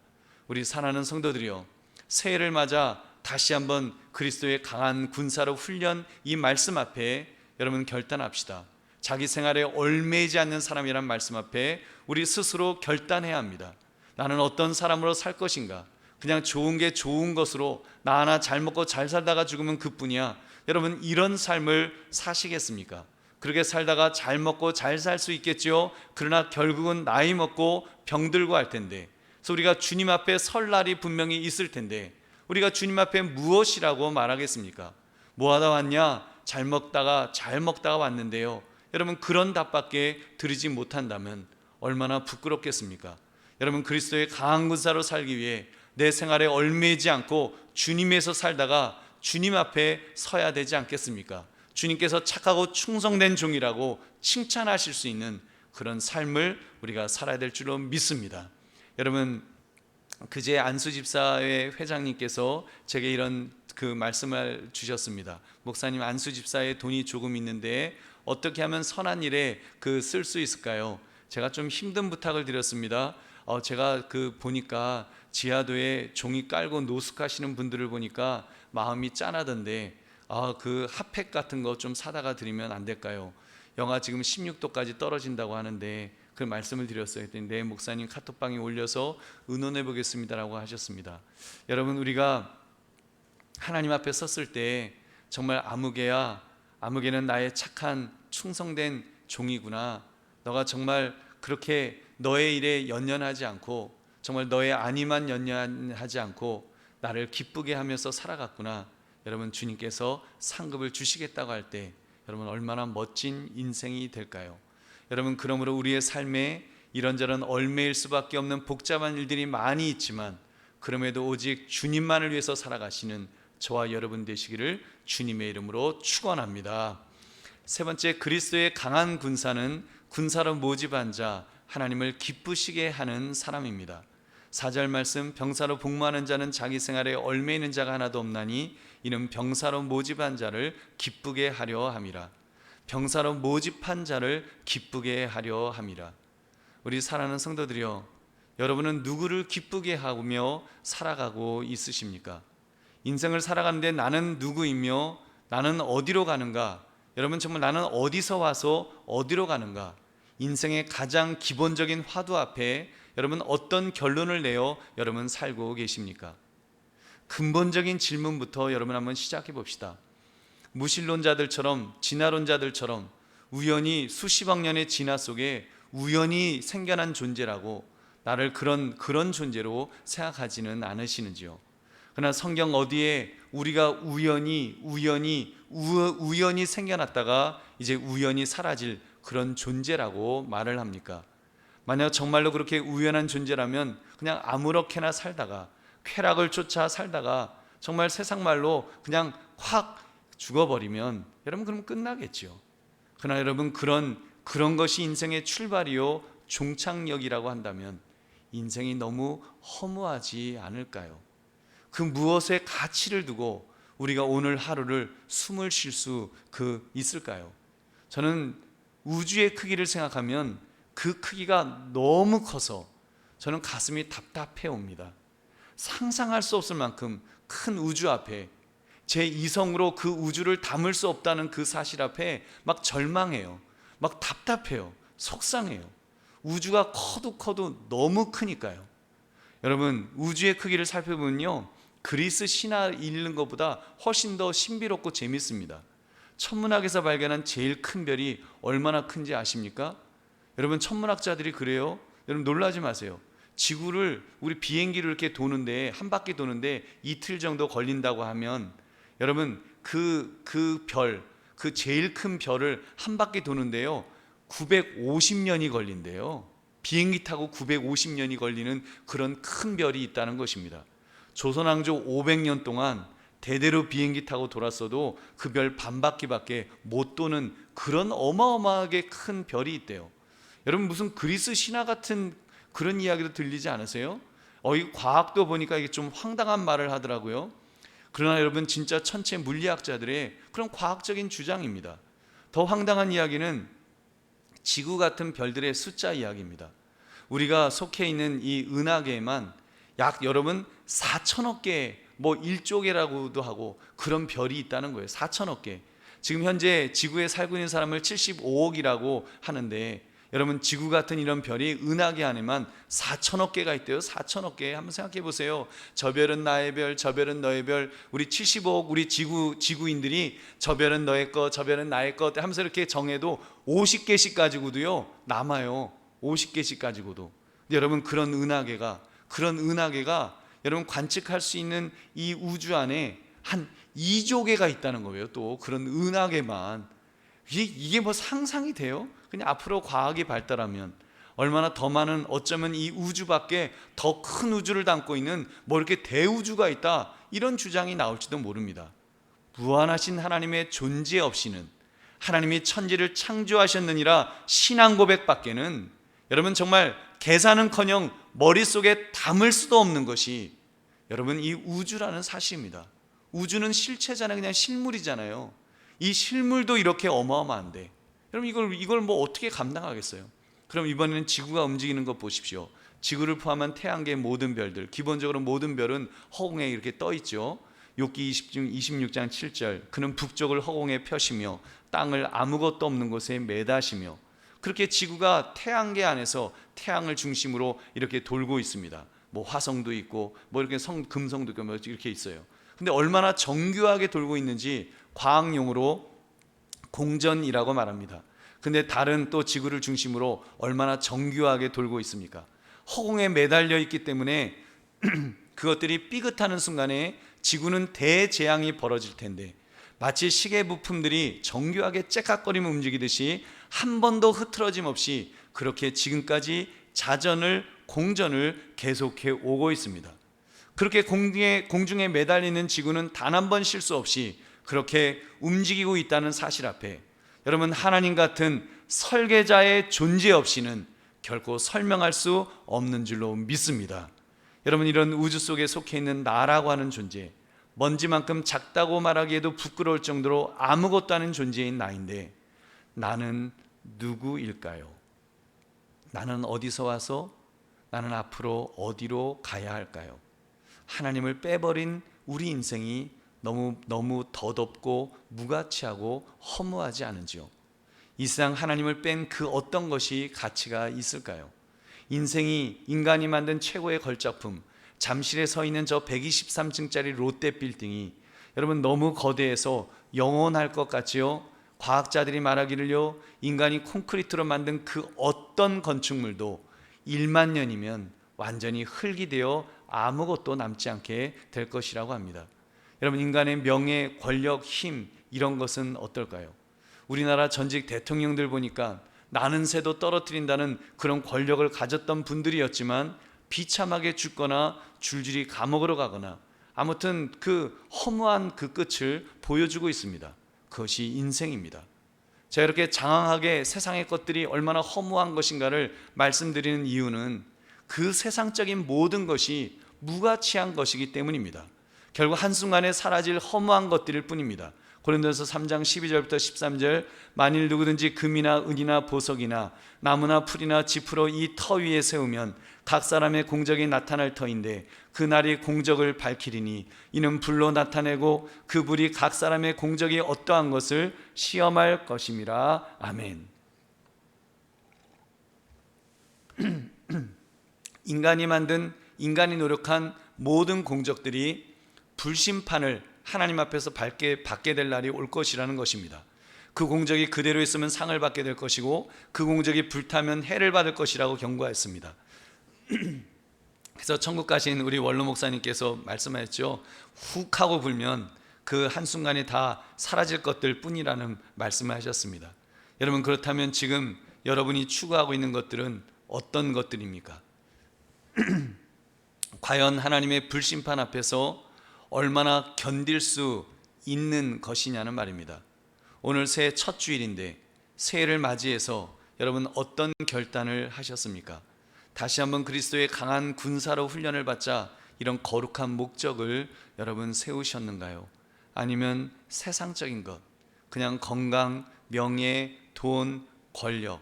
우리 사랑하는 성도들이요, 새해를 맞아 다시 한번 그리스도의 강한 군사로 훈련 이 말씀 앞에 여러분 결단합시다. 자기 생활에 얽매이지 않는 사람이란 말씀 앞에 우리 스스로 결단해야 합니다. 나는 어떤 사람으로 살 것인가? 그냥 좋은 게 좋은 것으로 나 하나 잘 먹고 잘 살다가 죽으면 그뿐이야. 여러분 이런 삶을 사시겠습니까? 그렇게 살다가 잘 먹고 잘 살 수 있겠죠. 그러나 결국은 나이 먹고 병들고 할 텐데, 그래서 우리가 주님 앞에 설 날이 분명히 있을 텐데 우리가 주님 앞에 무엇이라고 말하겠습니까? 뭐 하다 왔냐? 잘 먹다가 왔는데요. 여러분 그런 답밖에 드리지 못한다면 얼마나 부끄럽겠습니까? 여러분 그리스도의 강한 군사로 살기 위해 내 생활에 얽매이지 않고 주님에서 살다가 주님 앞에 서야 되지 않겠습니까? 주님께서 착하고 충성된 종이라고 칭찬하실 수 있는 그런 삶을 우리가 살아야 될 줄로 믿습니다. 여러분 그제 안수집사회 회장님께서 제게 이런 그 말씀을 주셨습니다. 목사님 안수집사에 돈이 조금 있는데 어떻게 하면 선한 일에 쓸 수 있을까요? 제가 좀 힘든 부탁을 드렸습니다. 제가 보니까 지하도에 종이 깔고 노숙하시는 분들을 보니까 마음이 짠하던데 그 핫팩 같은 거 좀 사다가 드리면 안 될까요? 영하 지금 16도까지 떨어진다고 하는데 그 말씀을 드렸어요. 그랬더니 네 목사님 카톡방에 올려서 의논해 보겠습니다라고 하셨습니다. 여러분 우리가 하나님 앞에 섰을 때 정말 아무개는 나의 착한 충성된 종이구나. 너가 정말 그렇게 너의 일에 연연하지 않고 정말 너의 안위만 연연하지 않고 나를 기쁘게 하면서 살아갔구나. 여러분 주님께서 상급을 주시겠다고 할 때 여러분 얼마나 멋진 인생이 될까요? 여러분 그러므로 우리의 삶에 이런저런 얽매일 수밖에 없는 복잡한 일들이 많이 있지만 그럼에도 오직 주님만을 위해서 살아가시는 저와 여러분 되시기를 주님의 이름으로 축원합니다. 세 번째, 그리스도의 강한 군사는 군사로 모집한 자, 하나님을 기쁘시게 하는 사람입니다. 4절 말씀, 병사로 복무하는 자는 자기 생활에 얽매이는 자가 하나도 없나니 이는 병사로 모집한 자를 기쁘게 하려 함이라. 병사로 모집한 자를 기쁘게 하려 함이라. 우리 사랑하는 성도들이여, 여러분은 누구를 기쁘게 하며 살아가고 있으십니까? 인생을 살아가는데 나는 누구이며 나는 어디로 가는가? 여러분, 정말 나는 어디서 와서 어디로 가는가? 인생의 가장 기본적인 화두 앞에 여러분 어떤 결론을 내어 여러분 살고 계십니까? 근본적인 질문부터 여러분 한번 시작해 봅시다. 무신론자들처럼, 진화론자들처럼 우연히 수십억 년의 진화 속에 우연히 생겨난 존재라고 나를 그런 존재로 생각하지는 않으시는지요? 그러나 성경 어디에 우리가 우연히 생겨났다가 이제 우연히 사라질 그런 존재라고 말을 합니까? 만약 정말로 그렇게 우연한 존재라면 그냥 아무렇게나 살다가 쾌락을 쫓아 살다가 정말 세상 말로 그냥 확 죽어버리면 여러분 그럼 끝나겠죠. 그러나 여러분 그런 것이 인생의 출발이요 종착역이라고 한다면 인생이 너무 허무하지 않을까요? 그 무엇에 가치를 두고 우리가 오늘 하루를 숨을 쉴 수 있을까요? 저는 우주의 크기를 생각하면 그 크기가 너무 커서 저는 가슴이 답답해 옵니다. 상상할 수 없을 만큼 큰 우주 앞에 제 이성으로 그 우주를 담을 수 없다는 그 사실 앞에 막 절망해요. 막 답답해요. 속상해요. 우주가 커도 너무 크니까요. 여러분, 우주의 크기를 살펴보면요, 그리스 신화 읽는 것보다 훨씬 더 신비롭고 재밌습니다. 천문학에서 발견한 제일 큰 별이 얼마나 큰지 아십니까? 여러분, 천문학자들이 그래요. 여러분 놀라지 마세요. 지구를 우리 비행기로 이렇게 도는데, 한 바퀴 도는데 이틀 정도 걸린다고 하면 여러분 그 제일 큰 별을 한 바퀴 도는데요 950년이 걸린대요. 비행기 타고 950년이 걸리는 그런 큰 별이 있다는 것입니다. 조선왕조 500년 동안 대대로 비행기 타고 돌았어도 그 별 반바퀴밖에 못 도는 그런 어마어마하게 큰 별이 있대요. 여러분, 무슨 그리스 신화 같은 그런 이야기도 들리지 않으세요? 이 과학도 보니까 이게 좀 황당한 말을 하더라고요. 그러나 여러분, 진짜 천체 물리학자들의 그런 과학적인 주장입니다. 더 황당한 이야기는 지구 같은 별들의 숫자 이야기입니다. 우리가 속해 있는 이 은하계에만 약 여러분 4천억 개, 1조 개라고도 하고 그런 별이 있다는 거예요. 4천억 개. 지금 현재 지구에 살고 있는 사람을 75억이라고 하는데 여러분, 지구 같은 이런 별이 은하계 안에만 4천억 개가 있대요. 4천억 개. 한번 생각해 보세요. 저 별은 나의 별, 저 별은 너의 별. 우리 75억 우리 지구인들이 저 별은 너의 것, 저 별은 나의 것 하면서 이렇게 정해도 50개씩 가지고도요 남아요. 50개씩 가지고도. 근데 여러분, 그런 은하계가 여러분 관측할 수 있는 이 우주 안에 한 2조 개가 있다는 거예요. 또 그런 은하계만. 이게 상상이 돼요? 그냥 앞으로 과학이 발달하면 얼마나 더 많은, 어쩌면 이 우주 밖에 더 큰 우주를 담고 있는 이렇게 대우주가 있다, 이런 주장이 나올지도 모릅니다. 무한하신 하나님의 존재 없이는, 하나님이 천지를 창조하셨느니라 신앙 고백밖에는 여러분 정말 계산은커녕 머릿속에 담을 수도 없는 것이 여러분 이 우주라는 사실입니다. 우주는 실체잖아요. 그냥 실물이잖아요. 이 실물도 이렇게 어마어마한데 여러분 이걸 어떻게 감당하겠어요? 그럼 이번에는 지구가 움직이는 것 보십시오. 지구를 포함한 태양계 모든 별들, 기본적으로 모든 별은 허공에 이렇게 떠 있죠. 욥기 26장 7절, 그는 북쪽을 허공에 펴시며 땅을 아무것도 없는 곳에 매다시며, 그렇게 지구가 태양계 안에서 태양을 중심으로 이렇게 돌고 있습니다. 화성도 있고 이렇게 금성도 있고 이렇게 있어요. 근데 얼마나 정교하게 돌고 있는지 과학용어로 공전이라고 말합니다. 근데 달은 또 지구를 중심으로 얼마나 정교하게 돌고 있습니까? 허공에 매달려 있기 때문에 그것들이 삐긋하는 순간에 지구는 대재앙이 벌어질 텐데 마치 시계 부품들이 정교하게 째깍거리며 움직이듯이 한 번도 흐트러짐 없이 그렇게 지금까지 공전을 계속해 오고 있습니다. 그렇게 공중에 매달리는 지구는 단 한 번 실수 없이 그렇게 움직이고 있다는 사실 앞에 여러분, 하나님 같은 설계자의 존재 없이는 결코 설명할 수 없는 줄로 믿습니다. 여러분, 이런 우주 속에 속해 있는 나라고 하는 존재, 먼지만큼 작다고 말하기에도 부끄러울 정도로 아무것도 아닌 존재인 나인데 나는 누구일까요? 나는 어디서 와서 나는 앞으로 어디로 가야 할까요? 하나님을 빼버린 우리 인생이 너무 더덥고 무가치하고 허무하지 않은지요? 이 세상 하나님을 뺀 그 어떤 것이 가치가 있을까요? 인생이 인간이 만든 최고의 걸작품, 잠실에 서 있는 저 123층짜리 롯데 빌딩이 여러분 너무 거대해서 영원할 것 같지요? 과학자들이 말하기를요, 인간이 콘크리트로 만든 그 어떤 건축물도 1만 년이면 완전히 흙이 되어 아무것도 남지 않게 될 것이라고 합니다. 여러분, 인간의 명예, 권력, 힘 이런 것은 어떨까요? 우리나라 전직 대통령들 보니까 나는 새도 떨어뜨린다는 그런 권력을 가졌던 분들이었지만 비참하게 죽거나 줄줄이 감옥으로 가거나 아무튼 그 허무한 그 끝을 보여주고 있습니다. 그것이 인생입니다. 제가 이렇게 장황하게 세상의 것들이 얼마나 허무한 것인가를 말씀드리는 이유는 그 세상적인 모든 것이 무가치한 것이기 때문입니다. 결국 한순간에 사라질 허무한 것들일 뿐입니다. 고린도서 3장 12절부터 13절, 만일 누구든지 금이나 은이나 보석이나 나무나 풀이나 지프로 이 터 위에 세우면 각 사람의 공적이 나타날 터인데 그 날이 공적을 밝히리니 이는 불로 나타내고 그 불이 각 사람의 공적이 어떠한 것을 시험할 것임이라. 아멘. 인간이 만든, 인간이 노력한 모든 공적들이 불심판을 하나님 앞에서 받게 될 날이 올 것이라는 것입니다. 그 공적이 그대로 있으면 상을 받게 될 것이고 그 공적이 불타면 해를 받을 것이라고 경고했습니다. 그래서 천국 가신 우리 원로 목사님께서 말씀하셨죠. 훅 하고 불면 그 한순간에 다 사라질 것들 뿐이라는 말씀을 하셨습니다. 여러분, 그렇다면 지금 여러분이 추구하고 있는 것들은 어떤 것들입니까? 과연 하나님의 불심판 앞에서 얼마나 견딜 수 있는 것이냐는 말입니다. 오늘 새해 첫 주일인데 새해를 맞이해서 여러분 어떤 결단을 하셨습니까? 다시 한번 그리스도의 강한 군사로 훈련을 받자 이런 거룩한 목적을 여러분 세우셨는가요? 아니면 세상적인 것, 그냥 건강, 명예, 돈, 권력,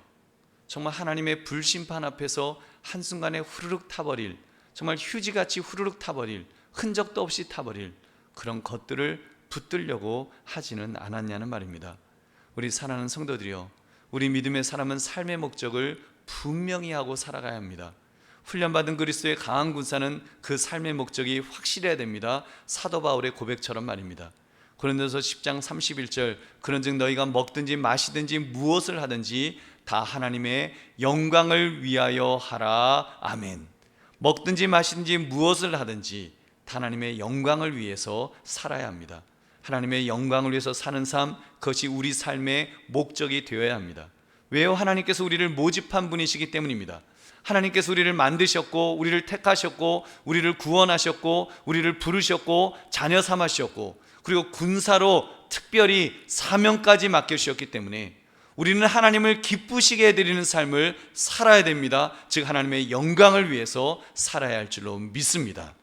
정말 하나님의 불심판 앞에서 한순간에 후루룩 타버릴, 정말 휴지같이 후루룩 타버릴, 흔적도 없이 타버릴 그런 것들을 붙들려고 하지는 않았냐는 말입니다. 우리 사랑하는 성도들이여, 우리 믿음의 사람은 삶의 목적을 분명히 하고 살아가야 합니다. 훈련받은 그리스도의 강한 군사는 그 삶의 목적이 확실해야 됩니다. 사도 바울의 고백처럼 말입니다. 고린도서 10장 31절, 그런즉 너희가 먹든지 마시든지 무엇을 하든지 다 하나님의 영광을 위하여 하라. 아멘. 먹든지 마시든지 무엇을 하든지 하나님의 영광을 위해서 살아야 합니다. 하나님의 영광을 위해서 사는 삶, 그것이 우리 삶의 목적이 되어야 합니다. 왜요? 하나님께서 우리를 모집한 분이시기 때문입니다. 하나님께서 우리를 만드셨고 우리를 택하셨고 우리를 구원하셨고 우리를 부르셨고 자녀 삼으셨고 그리고 군사로 특별히 사명까지 맡겨주셨기 때문에 우리는 하나님을 기쁘시게 해드리는 삶을 살아야 됩니다. 즉 하나님의 영광을 위해서 살아야 할 줄로 믿습니다.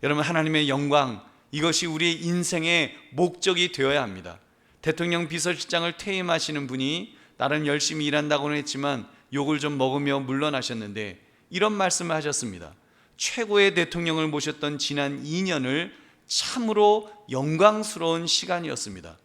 여러분, 하나님의 영광, 이것이 우리의 인생의 목적이 되어야 합니다. 대통령 비서실장을 퇴임하시는 분이 나름 열심히 일한다고는 했지만 욕을 좀 먹으며 물러나셨는데 이런 말씀을 하셨습니다. 최고의 대통령을 모셨던 지난 2년을 참으로 영광스러운 시간이었습니다.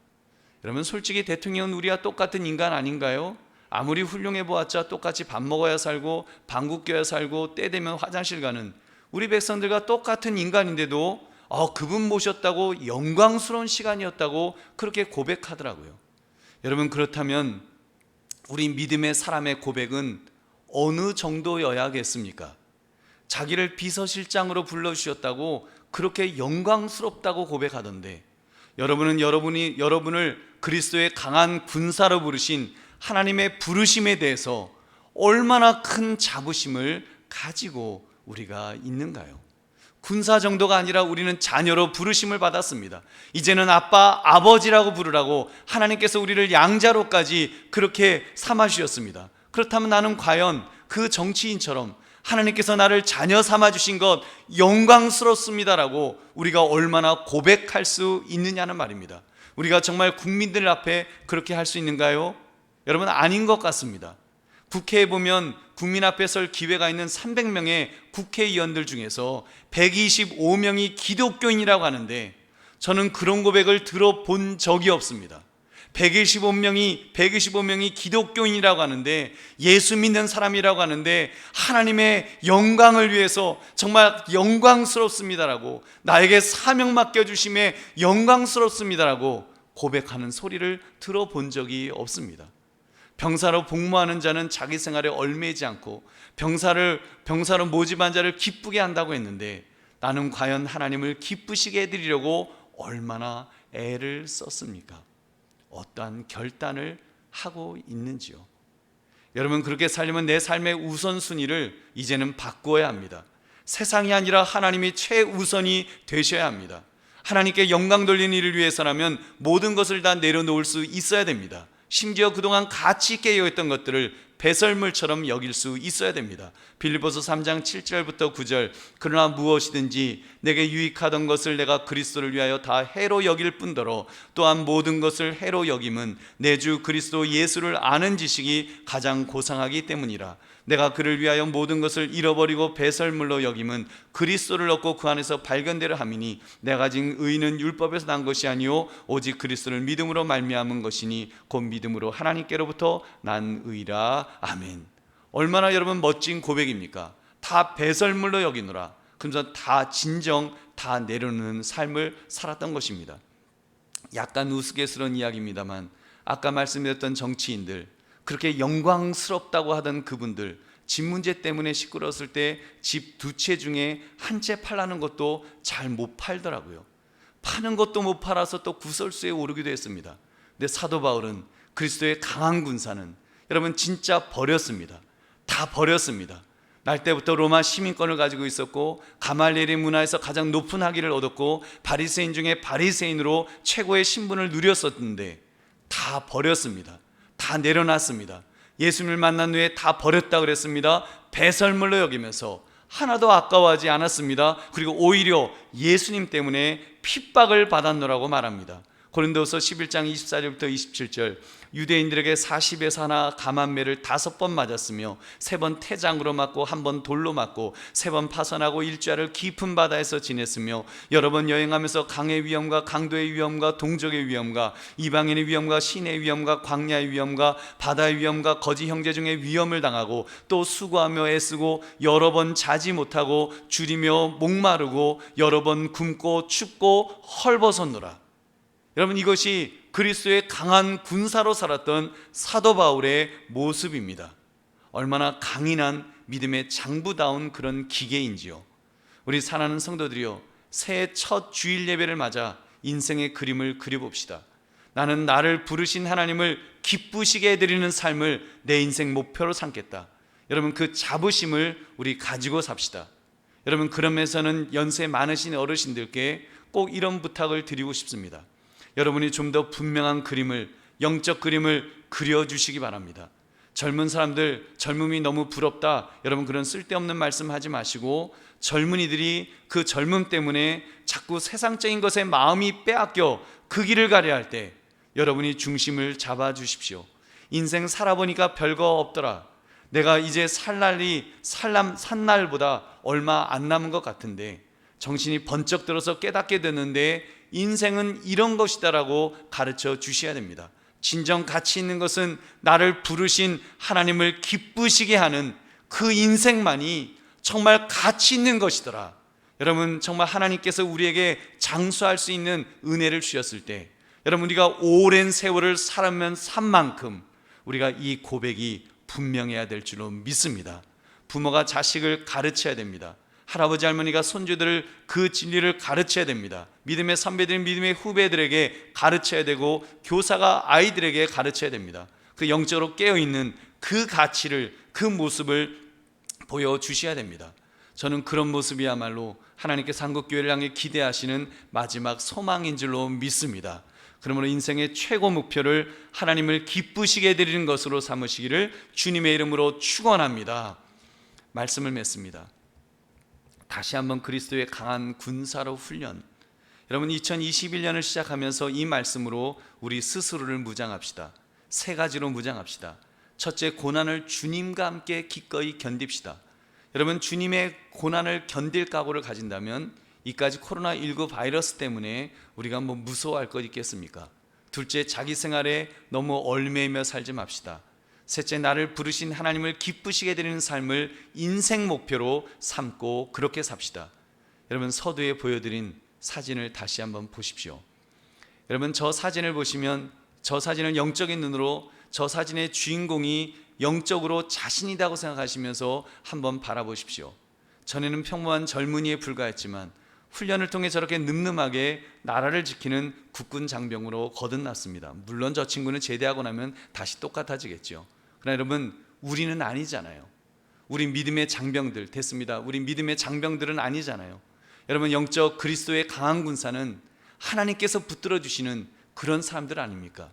여러분, 솔직히 대통령은 우리와 똑같은 인간 아닌가요? 아무리 훌륭해 보았자 똑같이 밥 먹어야 살고 방구 껴야 살고 때 되면 화장실 가는 우리 백성들과 똑같은 인간인데도 그분 모셨다고 영광스러운 시간이었다고 그렇게 고백하더라고요. 여러분, 그렇다면 우리 믿음의 사람의 고백은 어느 정도여야겠습니까? 자기를 비서실장으로 불러주셨다고 그렇게 영광스럽다고 고백하던데 여러분을 그리스도의 강한 군사로 부르신 하나님의 부르심에 대해서 얼마나 큰 자부심을 가지고 우리가 있는가요? 군사 정도가 아니라 우리는 자녀로 부르심을 받았습니다. 이제는 아빠, 아버지라고 부르라고 하나님께서 우리를 양자로까지 그렇게 삼아주셨습니다. 그렇다면 나는 과연 그 정치인처럼 하나님께서 나를 자녀 삼아주신 것 영광스럽습니다라고 우리가 얼마나 고백할 수 있느냐는 말입니다. 우리가 정말 국민들 앞에 그렇게 할 수 있는가요? 여러분, 아닌 것 같습니다. 국회에 보면 국민 앞에 설 기회가 있는 300명의 국회의원들 중에서 125명이 기독교인이라고 하는데 저는 그런 고백을 들어본 적이 없습니다. 125명이 기독교인이라고 하는데, 예수 믿는 사람이라고 하는데, 하나님의 영광을 위해서 정말 영광스럽습니다라고, 나에게 사명 맡겨주심에 영광스럽습니다라고 고백하는 소리를 들어본 적이 없습니다. 병사로 복무하는 자는 자기 생활에 얽매이지 않고 병사로 모집한 자를 기쁘게 한다고 했는데, 나는 과연 하나님을 기쁘시게 해드리려고 얼마나 애를 썼습니까? 어떠한 결단을 하고 있는지요? 여러분, 그렇게 살려면 내 삶의 우선순위를 이제는 바꾸어야 합니다. 세상이 아니라 하나님이 최우선이 되셔야 합니다. 하나님께 영광 돌리는 일을 위해서라면 모든 것을 다 내려놓을 수 있어야 됩니다. 심지어 그동안 가치 있게 여겼던 것들을 배설물처럼 여길 수 있어야 됩니다. 빌립보서 3장 7절부터 9절, 그러나 무엇이든지 내게 유익하던 것을 내가 그리스도를 위하여 다 해로 여길 뿐더러 또한 모든 것을 해로 여김은 내 주 그리스도 예수를 아는 지식이 가장 고상하기 때문이라. 내가 그를 위하여 모든 것을 잃어버리고 배설물로 여김은 그리스도를 얻고 그 안에서 발견되려 함이니 내가 가진 의는 율법에서 난 것이 아니요 오직 그리스도를 믿음으로 말미암은 것이니 곧 믿음으로 하나님께로부터 난 의라. 아멘. 얼마나 여러분 멋진 고백입니까? 다 배설물로 여기노라. 그러면서 다 진정 다 내려놓는 삶을 살았던 것입니다. 약간 우스갯스러운 이야기입니다만, 아까 말씀드렸던 정치인들, 그렇게 영광스럽다고 하던 그분들, 집 문제 때문에 시끄러웠을 때 집 두 채 중에 한 채 팔라는 것도 잘 못 팔더라고요. 파는 것도 못 팔아서 또 구설수에 오르기도 했습니다. 근데 사도 바울은 그리스도의 강한 군사는 여러분 진짜 버렸습니다. 다 버렸습니다. 날 때부터 로마 시민권을 가지고 있었고, 가말리엘의 문화에서 가장 높은 학위를 얻었고, 바리새인 중에 바리새인으로 최고의 신분을 누렸었는데 다 버렸습니다. 다 내려놨습니다. 예수님을 만난 후에 다 버렸다 그랬습니다. 배설물로 여기면서 하나도 아까워하지 않았습니다. 그리고 오히려 예수님 때문에 핍박을 받았노라고 말합니다. 고린도서 11장 24절부터 27절, 유대인들에게 40에서 하나 감한매를 5번 맞았으며 3번 태장으로 맞고 1번 돌로 맞고 3번 파선하고 일주일을 깊은 바다에서 지냈으며 여러 번 여행하면서 강의 위험과 강도의 위험과 동족의 위험과 이방인의 위험과 신의 위험과 광야의 위험과 바다의 위험과 거짓 형제 중에 위험을 당하고 또 수고하며 애쓰고 여러 번 자지 못하고 줄이며 목마르고 여러 번 굶고 춥고 헐벗었노라. 여러분, 이것이 그리스도의 강한 군사로 살았던 사도 바울의 모습입니다. 얼마나 강인한 믿음의 장부다운 그런 기계인지요. 우리 사랑하는 성도들이요, 새해 첫 주일 예배를 맞아 인생의 그림을 그려봅시다. 나는 나를 부르신 하나님을 기쁘시게 해드리는 삶을 내 인생 목표로 삼겠다. 여러분, 그 자부심을 우리 가지고 삽시다. 여러분, 그러면서는 연세 많으신 어르신들께 꼭 이런 부탁을 드리고 싶습니다. 여러분이 좀 더 분명한 그림을, 영적 그림을 그려주시기 바랍니다. 젊은 사람들, 젊음이 너무 부럽다, 여러분 그런 쓸데없는 말씀 하지 마시고, 젊은이들이 그 젊음 때문에 자꾸 세상적인 것에 마음이 빼앗겨 그 길을 가려 할 때 여러분이 중심을 잡아주십시오. 인생 살아보니까 별거 없더라, 내가 이제 산 날보다 얼마 안 남은 것 같은데, 정신이 번쩍 들어서 깨닫게 되는데 인생은 이런 것이다라고 가르쳐 주셔야 됩니다. 진정 가치 있는 것은 나를 부르신 하나님을 기쁘시게 하는 그 인생만이 정말 가치 있는 것이더라. 여러분, 정말 하나님께서 우리에게 장수할 수 있는 은혜를 주셨을 때, 여러분 우리가 오랜 세월을 살아면 산 만큼 우리가 이 고백이 분명해야 될 줄로 믿습니다. 부모가 자식을 가르쳐야 됩니다. 할아버지 할머니가 손주들을 그 진리를 가르쳐야 됩니다. 믿음의 선배들, 믿음의 후배들에게 가르쳐야 되고, 교사가 아이들에게 가르쳐야 됩니다. 그 영적으로 깨어있는 그 가치를, 그 모습을 보여주셔야 됩니다. 저는 그런 모습이야말로 하나님께서 한국교회를 향해 기대하시는 마지막 소망인 줄로 믿습니다. 그러므로 인생의 최고 목표를 하나님을 기쁘시게 해드리는 것으로 삼으시기를 주님의 이름으로 축원합니다. 말씀을 맺습니다. 다시 한번 그리스도의 강한 군사로 훈련, 여러분 2021년을 시작하면서 이 말씀으로 우리 스스로를 무장합시다. 3가지로 무장합시다. 첫째, 고난을 주님과 함께 기꺼이 견딥시다. 여러분, 주님의 고난을 견딜 각오를 가진다면 이까지 코로나19 바이러스 때문에 우리가 뭐 무서워할 것 있겠습니까? 둘째, 자기 생활에 너무 얽매이며 살지 맙시다. 셋째, 나를 부르신 하나님을 기쁘시게 드리는 삶을 인생 목표로 삼고 그렇게 삽시다. 여러분, 서두에 보여드린 사진을 다시 한번 보십시오. 여러분, 저 사진을 보시면 저 사진을 영적인 눈으로 저 사진의 주인공이 영적으로 자신이라고 생각하시면서 한번 바라보십시오. 전에는 평범한 젊은이에 불과했지만 훈련을 통해 저렇게 늠름하게 나라를 지키는 국군 장병으로 거듭났습니다. 물론 저 친구는 제대하고 나면 다시 똑같아지겠죠. 그러나 여러분, 우리는 아니잖아요. 우리 믿음의 장병들 됐습니다. 우리 믿음의 장병들은 아니잖아요. 여러분, 영적 그리스도의 강한 군사는 하나님께서 붙들어 주시는 그런 사람들 아닙니까?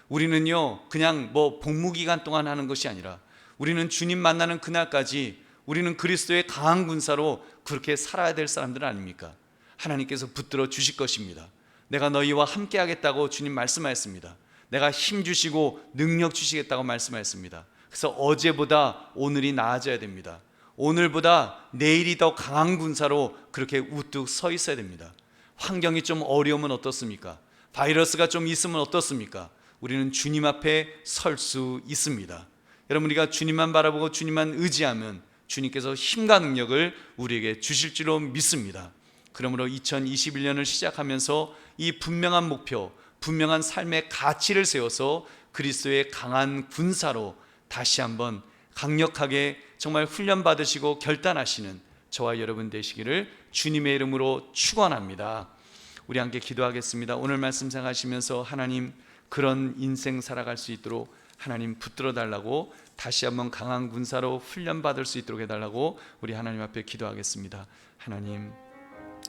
우리는요, 그냥 뭐 복무기간 동안 하는 것이 아니라 우리는 주님 만나는 그날까지 우리는 그리스도의 강한 군사로 그렇게 살아야 될 사람들 아닙니까? 하나님께서 붙들어 주실 것입니다. 내가 너희와 함께 하겠다고 주님 말씀하셨습니다. 내가 힘 주시고 능력 주시겠다고 말씀하셨습니다. 그래서 어제보다 오늘이 나아져야 됩니다. 오늘보다 내일이 더 강한 군사로 그렇게 우뚝 서 있어야 됩니다. 환경이 좀 어려우면 어떻습니까? 바이러스가 좀 있으면 어떻습니까? 우리는 주님 앞에 설 수 있습니다. 여러분, 우리가 주님만 바라보고 주님만 의지하면 주님께서 힘과 능력을 우리에게 주실 줄로 믿습니다. 그러므로 2021년을 시작하면서 이 분명한 목표, 분명한 삶의 가치를 세워서 그리스도의 강한 군사로 다시 한번 강력하게 정말 훈련받으시고 결단하시는 저와 여러분 되시기를 주님의 이름으로 축원합니다. 우리 함께 기도하겠습니다. 오늘 말씀 생각하시면서 하나님, 그런 인생 살아갈 수 있도록 하나님 붙들어 달라고, 다시 한번 강한 군사로 훈련받을 수 있도록 해달라고 우리 하나님 앞에 기도하겠습니다. 하나님,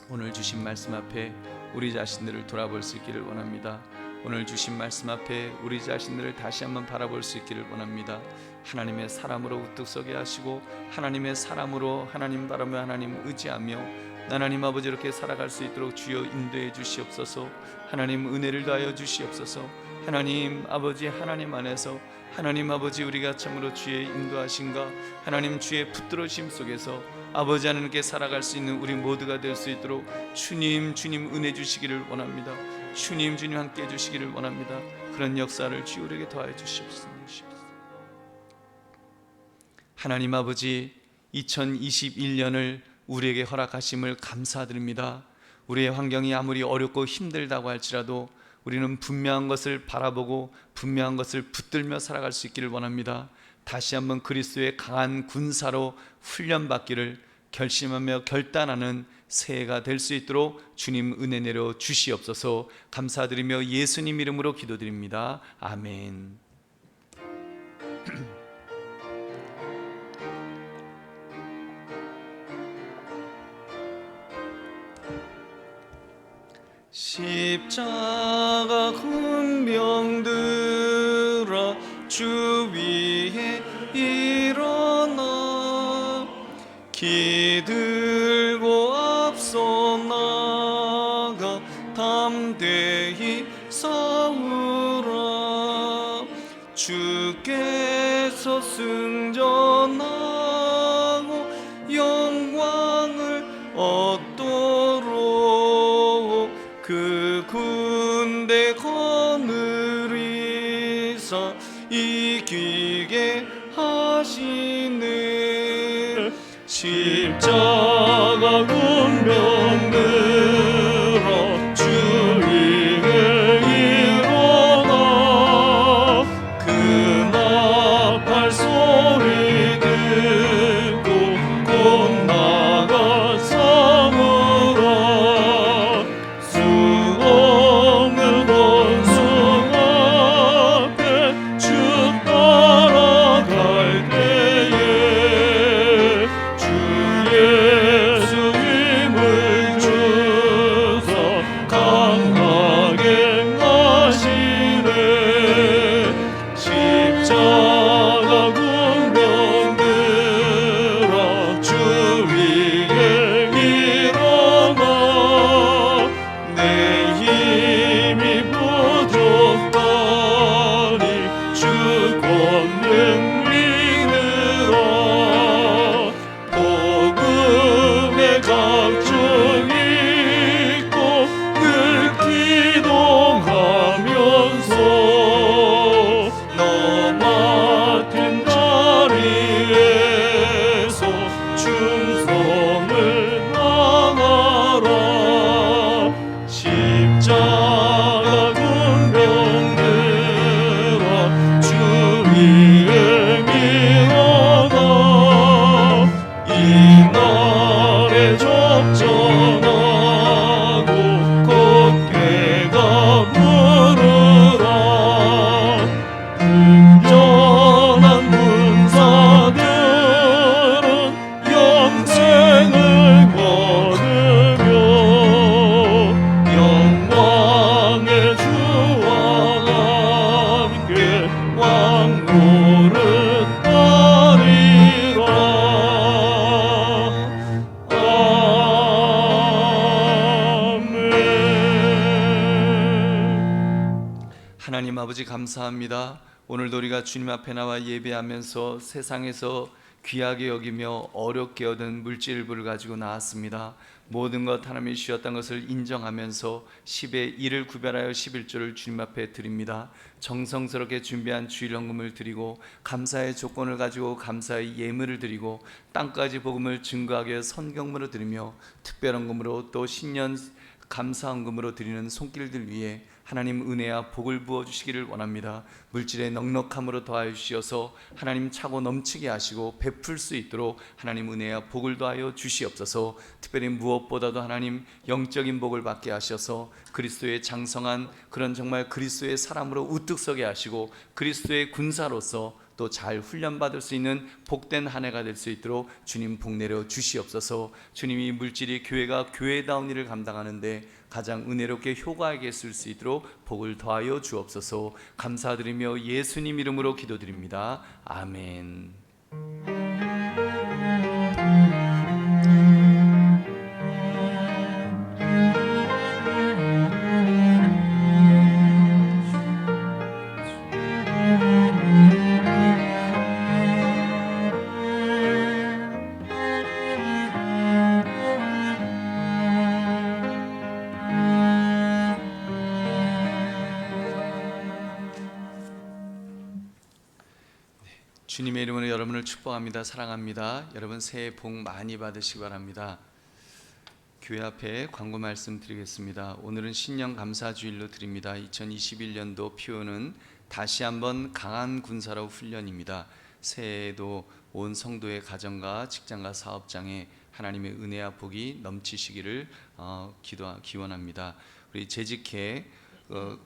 오늘 주신 말씀 앞에 우리 자신들을 돌아볼 수 있기를 원합니다. 오늘 주신 말씀 앞에 우리 자신들을 다시 한번 바라볼 수 있기를 원합니다. 하나님의 사람으로 우뚝 서게 하시고 하나님의 사람으로 하나님 바라며 하나님 의지하며 하나님 아버지 이렇게 살아갈 수 있도록 주여 인도해 주시옵소서. 하나님 은혜를 더하여 주시옵소서. 하나님 아버지, 하나님 안에서 하나님 아버지 우리가 참으로 주의 인도하심과 하나님 주의 붙들어심 속에서 아버지 하나님께 살아갈 수 있는 우리 모두가 될 수 있도록 주님 은혜 주시기를 원합니다. 주님 함께 해주시기를 원합니다. 그런 역사를 주여 우리에게 더하여 주시옵소서. 하나님 아버지, 2021년을 우리에게 허락하심을 감사드립니다. 우리의 환경이 아무리 어렵고 힘들다고 할지라도 우리는 분명한 것을 바라보고 분명한 것을 붙들며 살아갈 수 있기를 원합니다. 다시 한번 그리스도의 강한 군사로 훈련받기를 결심하며 결단하는 새해가 될 수 있도록 주님 은혜 내려 주시옵소서. 감사드리며 예수님 이름으로 기도드립니다. 아멘. 십자가 군병들아 주 위에 일어나 기들고 앞서 나가 담대히 싸우라. 주께서 승전하고 영광을 얻도록 그 군대 거느리사 이기게 하시네. 십자가 군병들아 주 위에 일어나 그 나팔 소리 듣고 곧 나가 싸우라. 수없는 원수 앞에 주 따라갈 때에 주 예수 힘을 주시고 아버지 감사합니다. 오늘도 우리가 주님 앞에 나와 예배하면서 세상에서 귀하게 여기며 어렵게 얻은 물질부를 가지고 나왔습니다. 모든 것 하나님이 주셨다는 것을 인정하면서 10의 1을 구별하여 11조를 주님 앞에 드립니다. 정성스럽게 준비한 주일헌금을 드리고 감사의 조건을 가지고 감사의 예물을 드리고 땅까지 복음을 증거하기 위해 선경물을 드리며 특별헌금으로 또 신년 감사헌금으로 드리는 손길들 위에 하나님 은혜와 복을 부어주시기를 원합니다. 물질의 넉넉함으로 더하여 주시어서 하나님 차고 넘치게 하시고 베풀 수 있도록 하나님 은혜와 복을 더하여 주시옵소서. 특별히 무엇보다도 하나님 영적인 복을 받게 하셔서 그리스도의 장성한 그런 정말 그리스도의 사람으로 우뚝 서게 하시고 그리스도의 군사로서 또 잘 훈련받을 수 있는 복된 한 해가 될 수 있도록 주님 복 내려 주시옵소서. 주님이 물질이 교회가 교회다운 일을 감당하는데 가장 은혜롭게 효과하게 쓸 수 있도록 복을 더하여 주옵소서. 감사드리며 예수님 이름으로 기도드립니다. 아멘. 주님의 이름으로 여러분을 축복합니다. 사랑합니다. 여러분 새해 복 많이 받으시기 바랍니다. 교회 앞에 광고 말씀 드리겠습니다. 오늘은 신년 감사주일로 드립니다. 2021년도 표어는 다시 한번 강한 군사로 훈련입니다. 새해에도 온 성도의 가정과 직장과 사업장에 하나님의 은혜와 복이 넘치시기를 기원합니다. 우리 재직회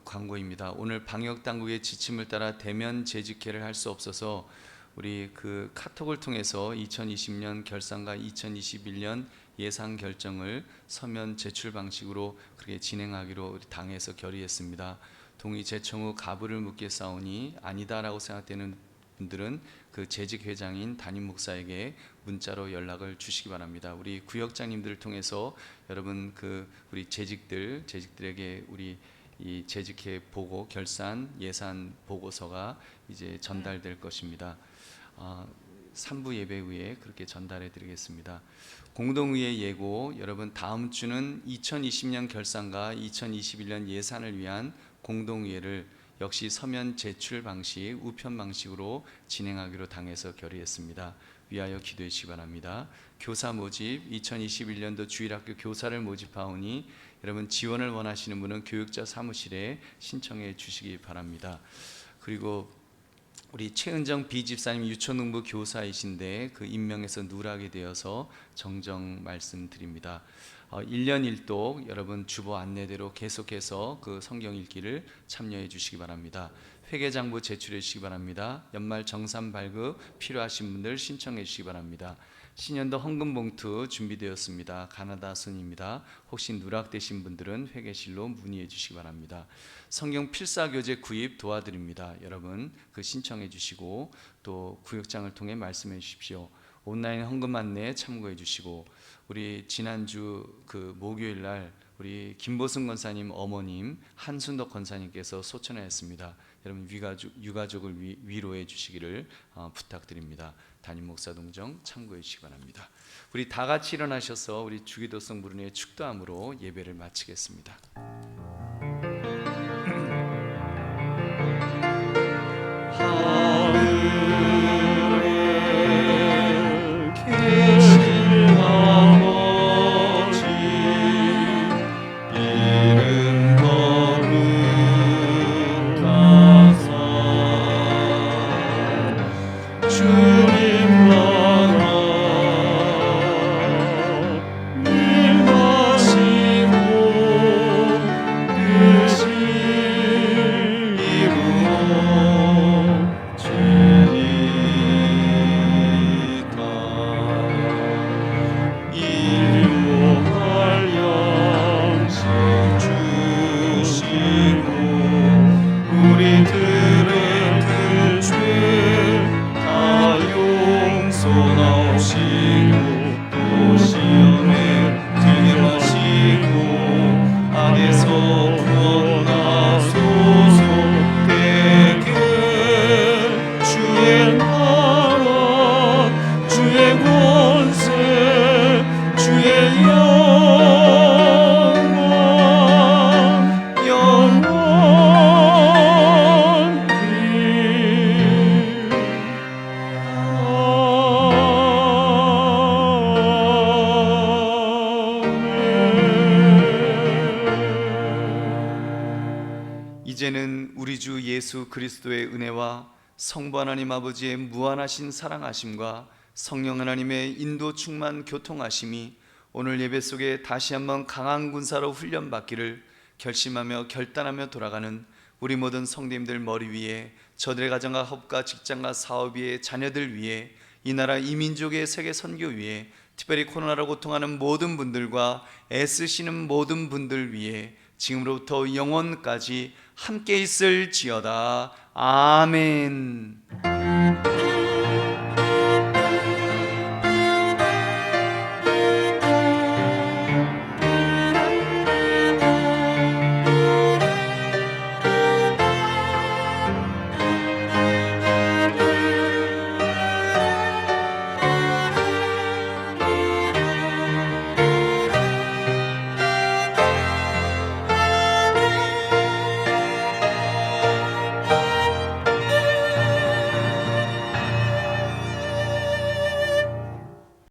광고입니다. 오늘 방역 당국의 지침을 따라 대면 재직회를 할 수 없어서 우리 그 카톡을 통해서 2020년 결산과 2021년 예산 결정을 서면 제출 방식으로 그렇게 진행하기로 우리 당에서 결의했습니다. 동의 제청 후 가부를 묻겠사오니 아니다라고 생각되는 분들은 그 재직 회장인 담임 목사에게 문자로 연락을 주시기 바랍니다. 우리 구역장님들을 통해서 여러분 그 우리 재직들에게 우리 이 재직회 보고 결산 예산 보고서가 이제 전달될 것입니다. 3부 예배 후에 그렇게 전달해 드리겠습니다. 공동의회 예고, 여러분 다음 주는 2020년 결산과 2021년 예산을 위한 공동의회를 역시 서면 제출 방식, 우편 방식으로 진행하기로 당에서 결의했습니다. 위하여 기도해 주시기 바랍니다. 교사 모집, 2021년도 주일학교 교사를 모집하오니 여러분 지원을 원하시는 분은 교육자 사무실에 신청해 주시기 바랍니다. 그리고 우리 최은정 비집사님 유초능부 교사이신데 그 임명에서 누락이 되어서 정정 말씀드립니다. 1년 1독 여러분 주보 안내대로 계속해서 그 성경 읽기를 참여해 주시기 바랍니다. 회계장부 제출해 주시기 바랍니다. 연말 정산 발급 필요하신 분들 신청해 주시기 바랍니다. 신년도 헌금 봉투 준비되었습니다. 가나다 순입니다. 혹시 누락되신 분들은 회계실로 문의해 주시기 바랍니다. 성경 필사교재 구입 도와드립니다. 여러분 그 신청해 주시고 또 구역장을 통해 말씀해 주십시오. 온라인 헌금 안내 참고해 주시고 우리 지난주 그 목요일 날 우리 김보승 권사님 어머님 한순덕 권사님께서 소천하였습니다. 여러분 유가족을 위로해 주시기를 부탁드립니다. 담임 목사 동정 참고해 주시기 바랍니다. 우리 다 같이 일어나셔서 우리 주기도성 무른의 축도함으로 예배를 마치겠습니다. 예수 그리스도의 은혜와 성부 하나님 아버지의 무한하신 사랑하심과 성령 하나님의 인도 충만 교통하심이 오늘 예배 속에 다시 한번 강한 군사로 훈련받기를 결심하며 결단하며 돌아가는 우리 모든 성도님들 머리 위에, 저들의 가정과 허업과 직장과 사업 위에, 자녀들 위에, 이 나라 이민족의 세계 선교 위에, 특별히 코로나로 고통하는 모든 분들과 애쓰시는 모든 분들 위에 지금으로부터 영원까지 함께 있을지어다. 아멘.